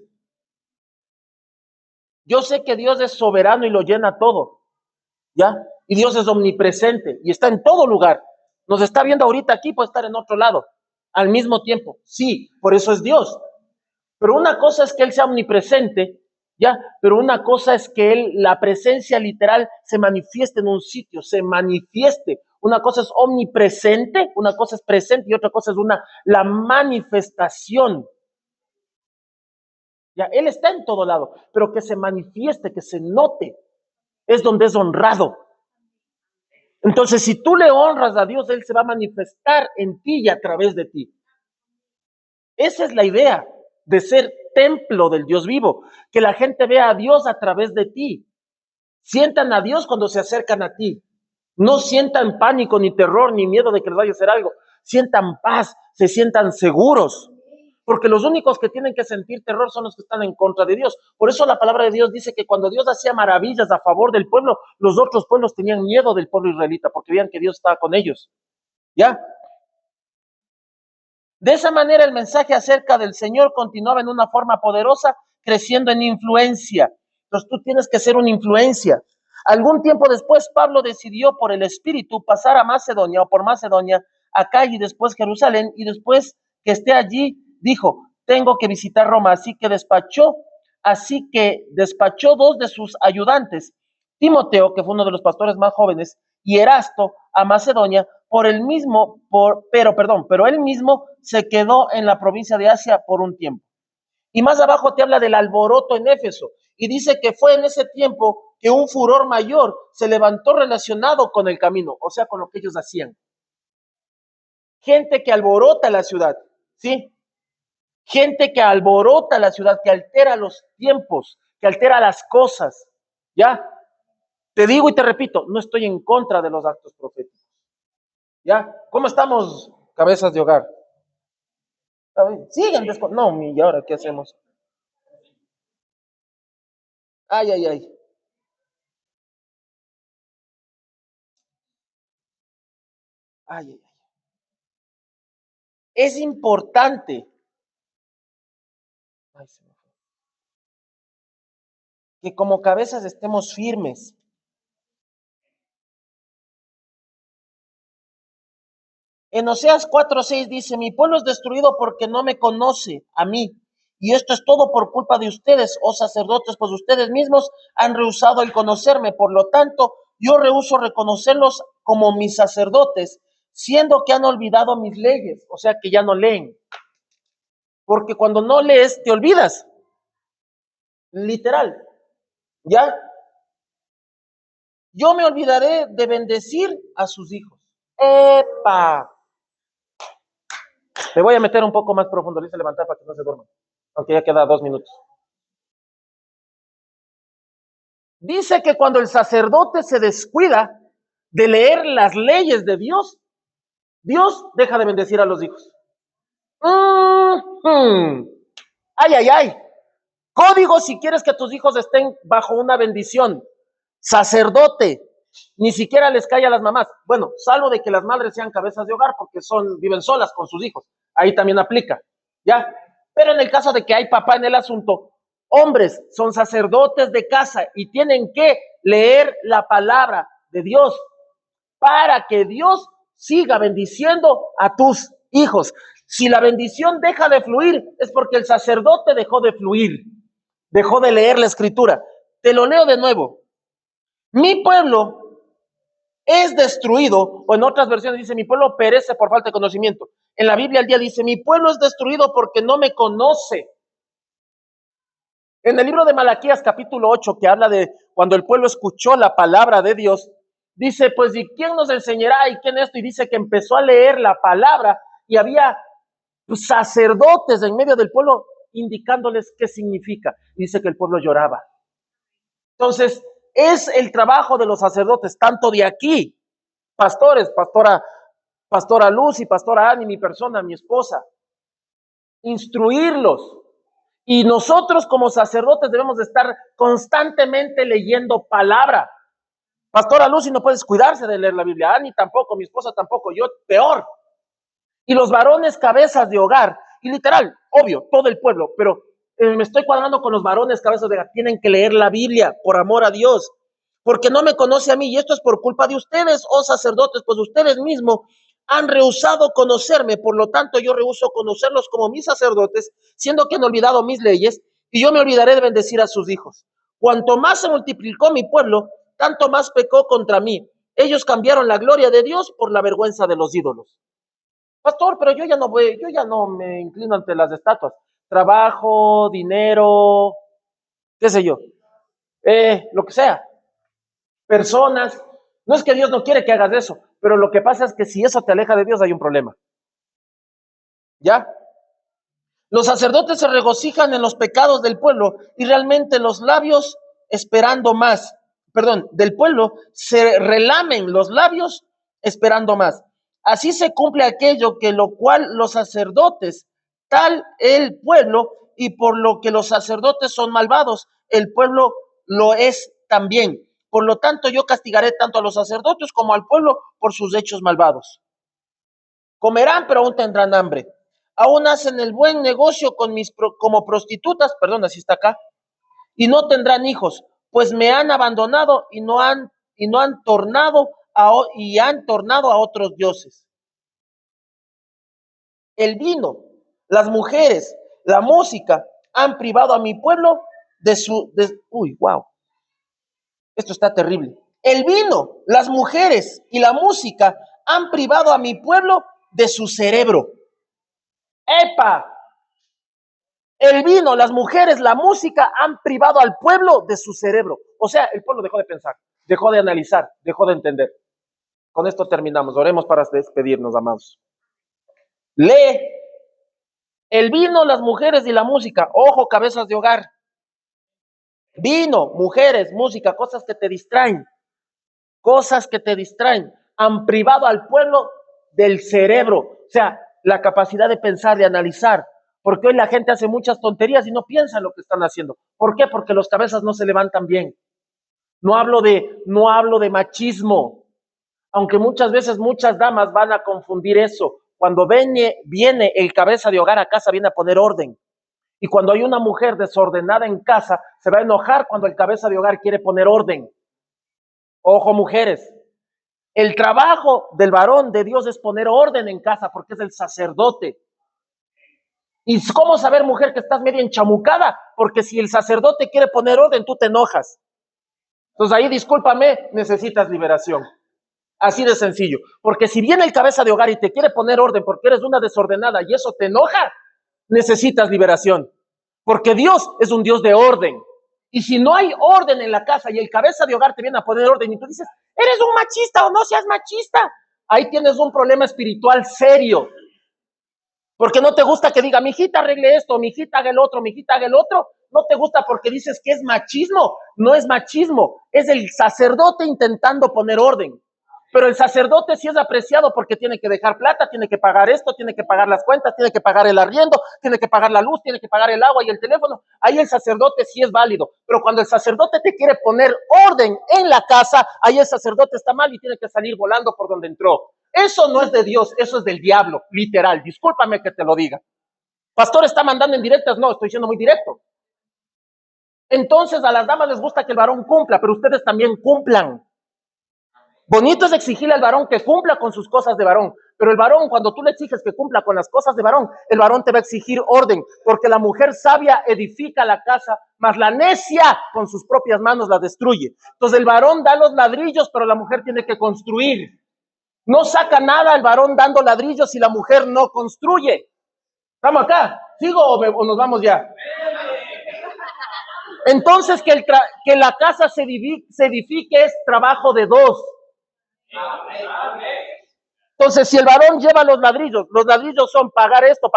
Yo sé que Dios es soberano y lo llena todo. ¿Ya? Y Dios es omnipresente y está en todo lugar. Nos está viendo ahorita aquí, puede estar en otro lado. Al mismo tiempo. Sí, por eso es Dios. Pero una cosa es que Él sea omnipresente, ¿ya? Pero una cosa es que Él, la presencia literal, se manifieste en un sitio, se manifieste. Una cosa es omnipresente, una cosa es presente y otra cosa es la manifestación. Ya, Él está en todo lado, pero que se manifieste, que se note, es donde es honrado. Entonces, si tú le honras a Dios, Él se va a manifestar en ti y a través de ti. Esa es la idea de ser templo del Dios vivo, que la gente vea a Dios a través de ti. Sientan a Dios cuando se acercan a ti. No sientan pánico, ni terror, ni miedo de que les vaya a hacer algo. Sientan paz, se sientan seguros. Porque los únicos que tienen que sentir terror son los que están en contra de Dios. Por eso la palabra de Dios dice que cuando Dios hacía maravillas a favor del pueblo, los otros pueblos tenían miedo del pueblo israelita, porque veían que Dios estaba con ellos. ¿Ya? De esa manera el mensaje acerca del Señor continuaba en una forma poderosa, creciendo en influencia. Entonces tú tienes que ser una influencia. Algún tiempo después Pablo decidió por el Espíritu pasar a Macedonia o por Macedonia, acá y después Jerusalén, y después que esté allí, dijo, tengo que visitar Roma, así que despachó dos de sus ayudantes, Timoteo, que fue uno de los pastores más jóvenes, y Erasto a Macedonia, pero él mismo se quedó en la provincia de Asia por un tiempo. Y más abajo te habla del alboroto en Éfeso, y dice que fue en ese tiempo que un furor mayor se levantó relacionado con el camino, o sea, con lo que ellos hacían. Gente que alborota la ciudad, ¿sí? Gente que alborota la ciudad, que altera los tiempos, que altera las cosas, ¿ya? Te digo y te repito, no estoy en contra de los actos proféticos. ¿Ya? ¿Cómo estamos, cabezas de hogar? Sigan no, ¿y ahora qué hacemos? Ay, ay, ay. Ay, ay, ay. es importante que como cabezas estemos firmes. En Oseas 4:6 dice, mi pueblo es destruido porque no me conoce a mí. Y esto es todo por culpa de ustedes, oh sacerdotes, pues ustedes mismos han rehusado el conocerme. Por lo tanto, yo rehúso reconocerlos como mis sacerdotes, siendo que han olvidado mis leyes, o sea que ya no leen. Porque cuando no lees, te olvidas. Literal. ¿Ya? Yo me olvidaré de bendecir a sus hijos. ¡Epa! Te voy a meter un poco más profundo. Le hice levantar para que no se duerman. Aunque ya queda 2 minutos. Dice que cuando el sacerdote se descuida de leer las leyes de Dios, Dios deja de bendecir a los hijos. Ay, ay, ay. Código si quieres que tus hijos estén bajo una bendición. Sacerdote, ni siquiera les cae a las mamás. Bueno, salvo de que las madres sean cabezas de hogar porque viven solas con sus hijos. Ahí también aplica, ¿ya? Pero en el caso de que hay papá en el asunto, hombres son sacerdotes de casa y tienen que leer la palabra de Dios para que Dios siga bendiciendo a tus hijos. Si la bendición deja de fluir, es porque el sacerdote dejó de fluir, dejó de leer la escritura. Te lo leo de nuevo. Mi pueblo es destruido, o en otras versiones dice, mi pueblo perece por falta de conocimiento. En la Biblia el día dice, mi pueblo es destruido porque no me conoce. En el libro de Malaquías capítulo 8, que habla de cuando el pueblo escuchó la palabra de Dios, dice, pues, ¿y quién nos enseñará? ¿Y quién esto? Y dice que empezó a leer la palabra y había sacerdotes en medio del pueblo indicándoles qué significa. Y dice que el pueblo lloraba. Entonces, es el trabajo de los sacerdotes, tanto de aquí, pastores, pastora Luz y pastora Ani, mi persona, mi esposa, instruirlos. Y nosotros como sacerdotes debemos de estar constantemente leyendo palabra. Pastora Lucy no puedes cuidarse de leer la Biblia, Ani tampoco, mi esposa tampoco, yo peor. Y los varones cabezas de hogar, y literal, obvio, todo el pueblo, pero me estoy cuadrando con los varones cabezas de hogar, tienen que leer la Biblia por amor a Dios, porque no me conoce a mí, y esto es por culpa de ustedes, oh sacerdotes, pues ustedes mismos han rehusado conocerme, por lo tanto yo rehuso conocerlos como mis sacerdotes, siendo que han olvidado mis leyes, y yo me olvidaré de bendecir a sus hijos. Cuanto más se multiplicó mi pueblo, tanto más pecó contra mí. Ellos cambiaron la gloria de Dios por la vergüenza de los ídolos. Pastor, pero yo ya no me inclino ante las estatuas. Trabajo, dinero, qué sé yo, lo que sea. Personas. No es que Dios no quiere que hagas eso, pero lo que pasa es que si eso te aleja de Dios hay un problema. ¿Ya? Los sacerdotes se regocijan en los pecados del pueblo y realmente los labios esperando más. Del pueblo se relamen los labios esperando más. Así se cumple aquello que lo cual los sacerdotes, tal el pueblo, y por lo que los sacerdotes son malvados, el pueblo lo es también. Por lo tanto, yo castigaré tanto a los sacerdotes como al pueblo por sus hechos malvados. Comerán, pero aún tendrán hambre. Aún hacen el buen negocio como prostitutas, así está acá, y no tendrán hijos, pues me han abandonado y han tornado a otros dioses. El vino, las mujeres, la música han privado a mi pueblo esto está terrible. El vino, las mujeres y la música han privado a mi pueblo de su cerebro. ¡Epa! El vino, las mujeres, la música han privado al pueblo de su cerebro. O sea, el pueblo dejó de pensar, dejó de analizar, dejó de entender. Con esto terminamos. Oremos para despedirnos, amados. Lee. El vino, las mujeres y la música. Ojo, cabezas de hogar. Vino, mujeres, música, cosas que te distraen. Cosas que te distraen. Han privado al pueblo del cerebro. O sea, la capacidad de pensar, de analizar. Porque hoy la gente hace muchas tonterías y no piensa en lo que están haciendo. ¿Por qué? Porque los cabezas no se levantan bien. No hablo de machismo, aunque muchas veces muchas damas van a confundir eso. cuando viene el cabeza de hogar a casa, viene a poner orden. Y cuando hay una mujer desordenada en casa, se va a enojar cuando el cabeza de hogar quiere poner orden. Ojo, mujeres, el trabajo del varón de Dios es poner orden en casa porque es el sacerdote. ¿Y cómo saber, mujer, que estás media enchamucada? Porque si el sacerdote quiere poner orden, tú te enojas. Entonces ahí, discúlpame, necesitas liberación. Así de sencillo. Porque si viene el cabeza de hogar y te quiere poner orden porque eres una desordenada y eso te enoja, necesitas liberación. Porque Dios es un Dios de orden. Y si no hay orden en la casa y el cabeza de hogar te viene a poner orden y tú dices, eres un machista o no seas machista, ahí tienes un problema espiritual serio. Porque no te gusta que diga, mijita arregle esto, mijita haga el otro, mijita haga el otro. No te gusta porque dices que es machismo. No es machismo, es el sacerdote intentando poner orden. Pero el sacerdote sí es apreciado porque tiene que dejar plata, tiene que pagar esto, tiene que pagar las cuentas, tiene que pagar el arriendo, tiene que pagar la luz, tiene que pagar el agua y el teléfono. Ahí el sacerdote sí es válido. Pero cuando el sacerdote te quiere poner orden en la casa, ahí el sacerdote está mal y tiene que salir volando por donde entró. Eso no es de Dios, eso es del diablo, literal. Discúlpame que te lo diga. Pastor está mandando en directas, no, estoy siendo muy directo. Entonces a las damas les gusta que el varón cumpla, pero ustedes también cumplan. Bonito es exigirle al varón que cumpla con sus cosas de varón, pero el varón, cuando tú le exiges que cumpla con las cosas de varón, el varón te va a exigir orden, porque la mujer sabia edifica la casa, mas la necia con sus propias manos la destruye. Entonces el varón da los ladrillos, pero la mujer tiene que construir. No saca nada el varón dando ladrillos si la mujer no construye. ¿Estamos acá? ¿Sigo o nos vamos ya? Entonces que la casa se edifique es trabajo de dos. Entonces, si el varón lleva los ladrillos son pagar esto,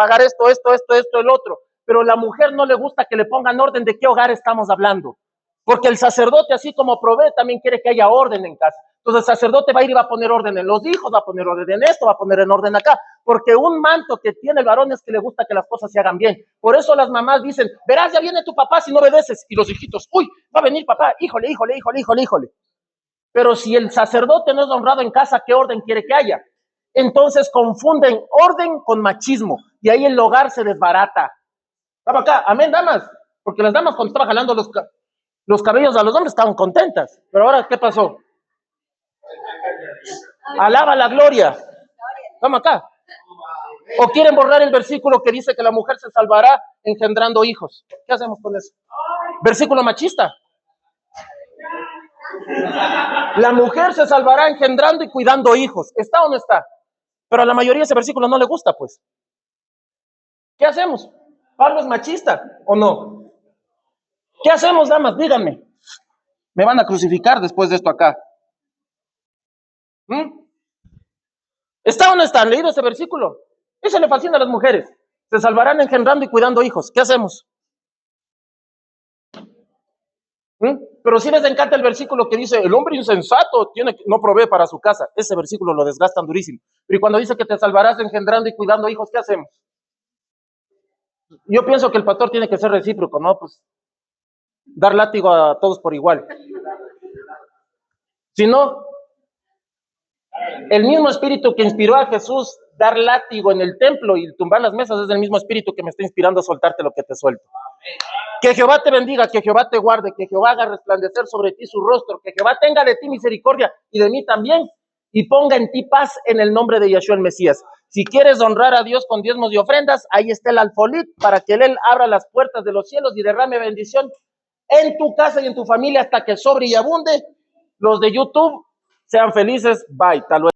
el otro, pero la mujer no le gusta que le pongan orden. ¿De qué hogar estamos hablando? Porque el sacerdote, así como provee, también quiere que haya orden en casa. Entonces el sacerdote va a ir y va a poner orden en los hijos, va a poner orden en esto, va a poner en orden acá, porque un manto que tiene el varón es que le gusta que las cosas se hagan bien. Por eso las mamás dicen, verás, ya viene tu papá si no obedeces. Y los hijitos, uy, va a venir papá, híjole. Pero si el sacerdote no es honrado en casa, ¿qué orden quiere que haya? Entonces confunden orden con machismo y ahí el hogar se desbarata. Estaba acá, amén, damas, porque las damas cuando estaban jalando los cabellos a los hombres estaban contentas, pero ahora, ¿qué pasó? Alaba la gloria. Vamos acá. O quieren borrar el versículo que dice que la mujer se salvará engendrando hijos. ¿Qué hacemos con eso? Versículo machista. La mujer se salvará engendrando y cuidando hijos. ¿Está o no está? Pero a la mayoría ese versículo no le gusta, pues. ¿Qué hacemos? ¿Pablo es machista o no? ¿Qué hacemos, damas? Díganme. Me van a crucificar después de esto acá. ¿Está o no está? ¿Han leído ese versículo? Eso le fascina a las mujeres. Se salvarán engendrando y cuidando hijos. ¿Qué hacemos? Pero sí les encanta el versículo que dice, el hombre insensato no provee para su casa. Ese versículo lo desgastan durísimo. Pero cuando dice que te salvarás engendrando y cuidando hijos, ¿qué hacemos? Yo pienso que el pastor tiene que ser recíproco, ¿no? Pues dar látigo a todos por igual. Si no, el mismo espíritu que inspiró a Jesús dar látigo en el templo y tumbar las mesas es el mismo espíritu que me está inspirando a soltarte lo que te suelto. Que Jehová te bendiga, que Jehová te guarde, que Jehová haga resplandecer sobre ti su rostro, que Jehová tenga de ti misericordia y de mí también, y ponga en ti paz en el nombre de Yeshua el Mesías. Si quieres honrar a Dios con diezmos y ofrendas, ahí está el alfolit para que Él abra las puertas de los cielos y derrame bendición en tu casa y en tu familia hasta que sobre y abunde. Los de YouTube, sean felices. Bye. Tal vez.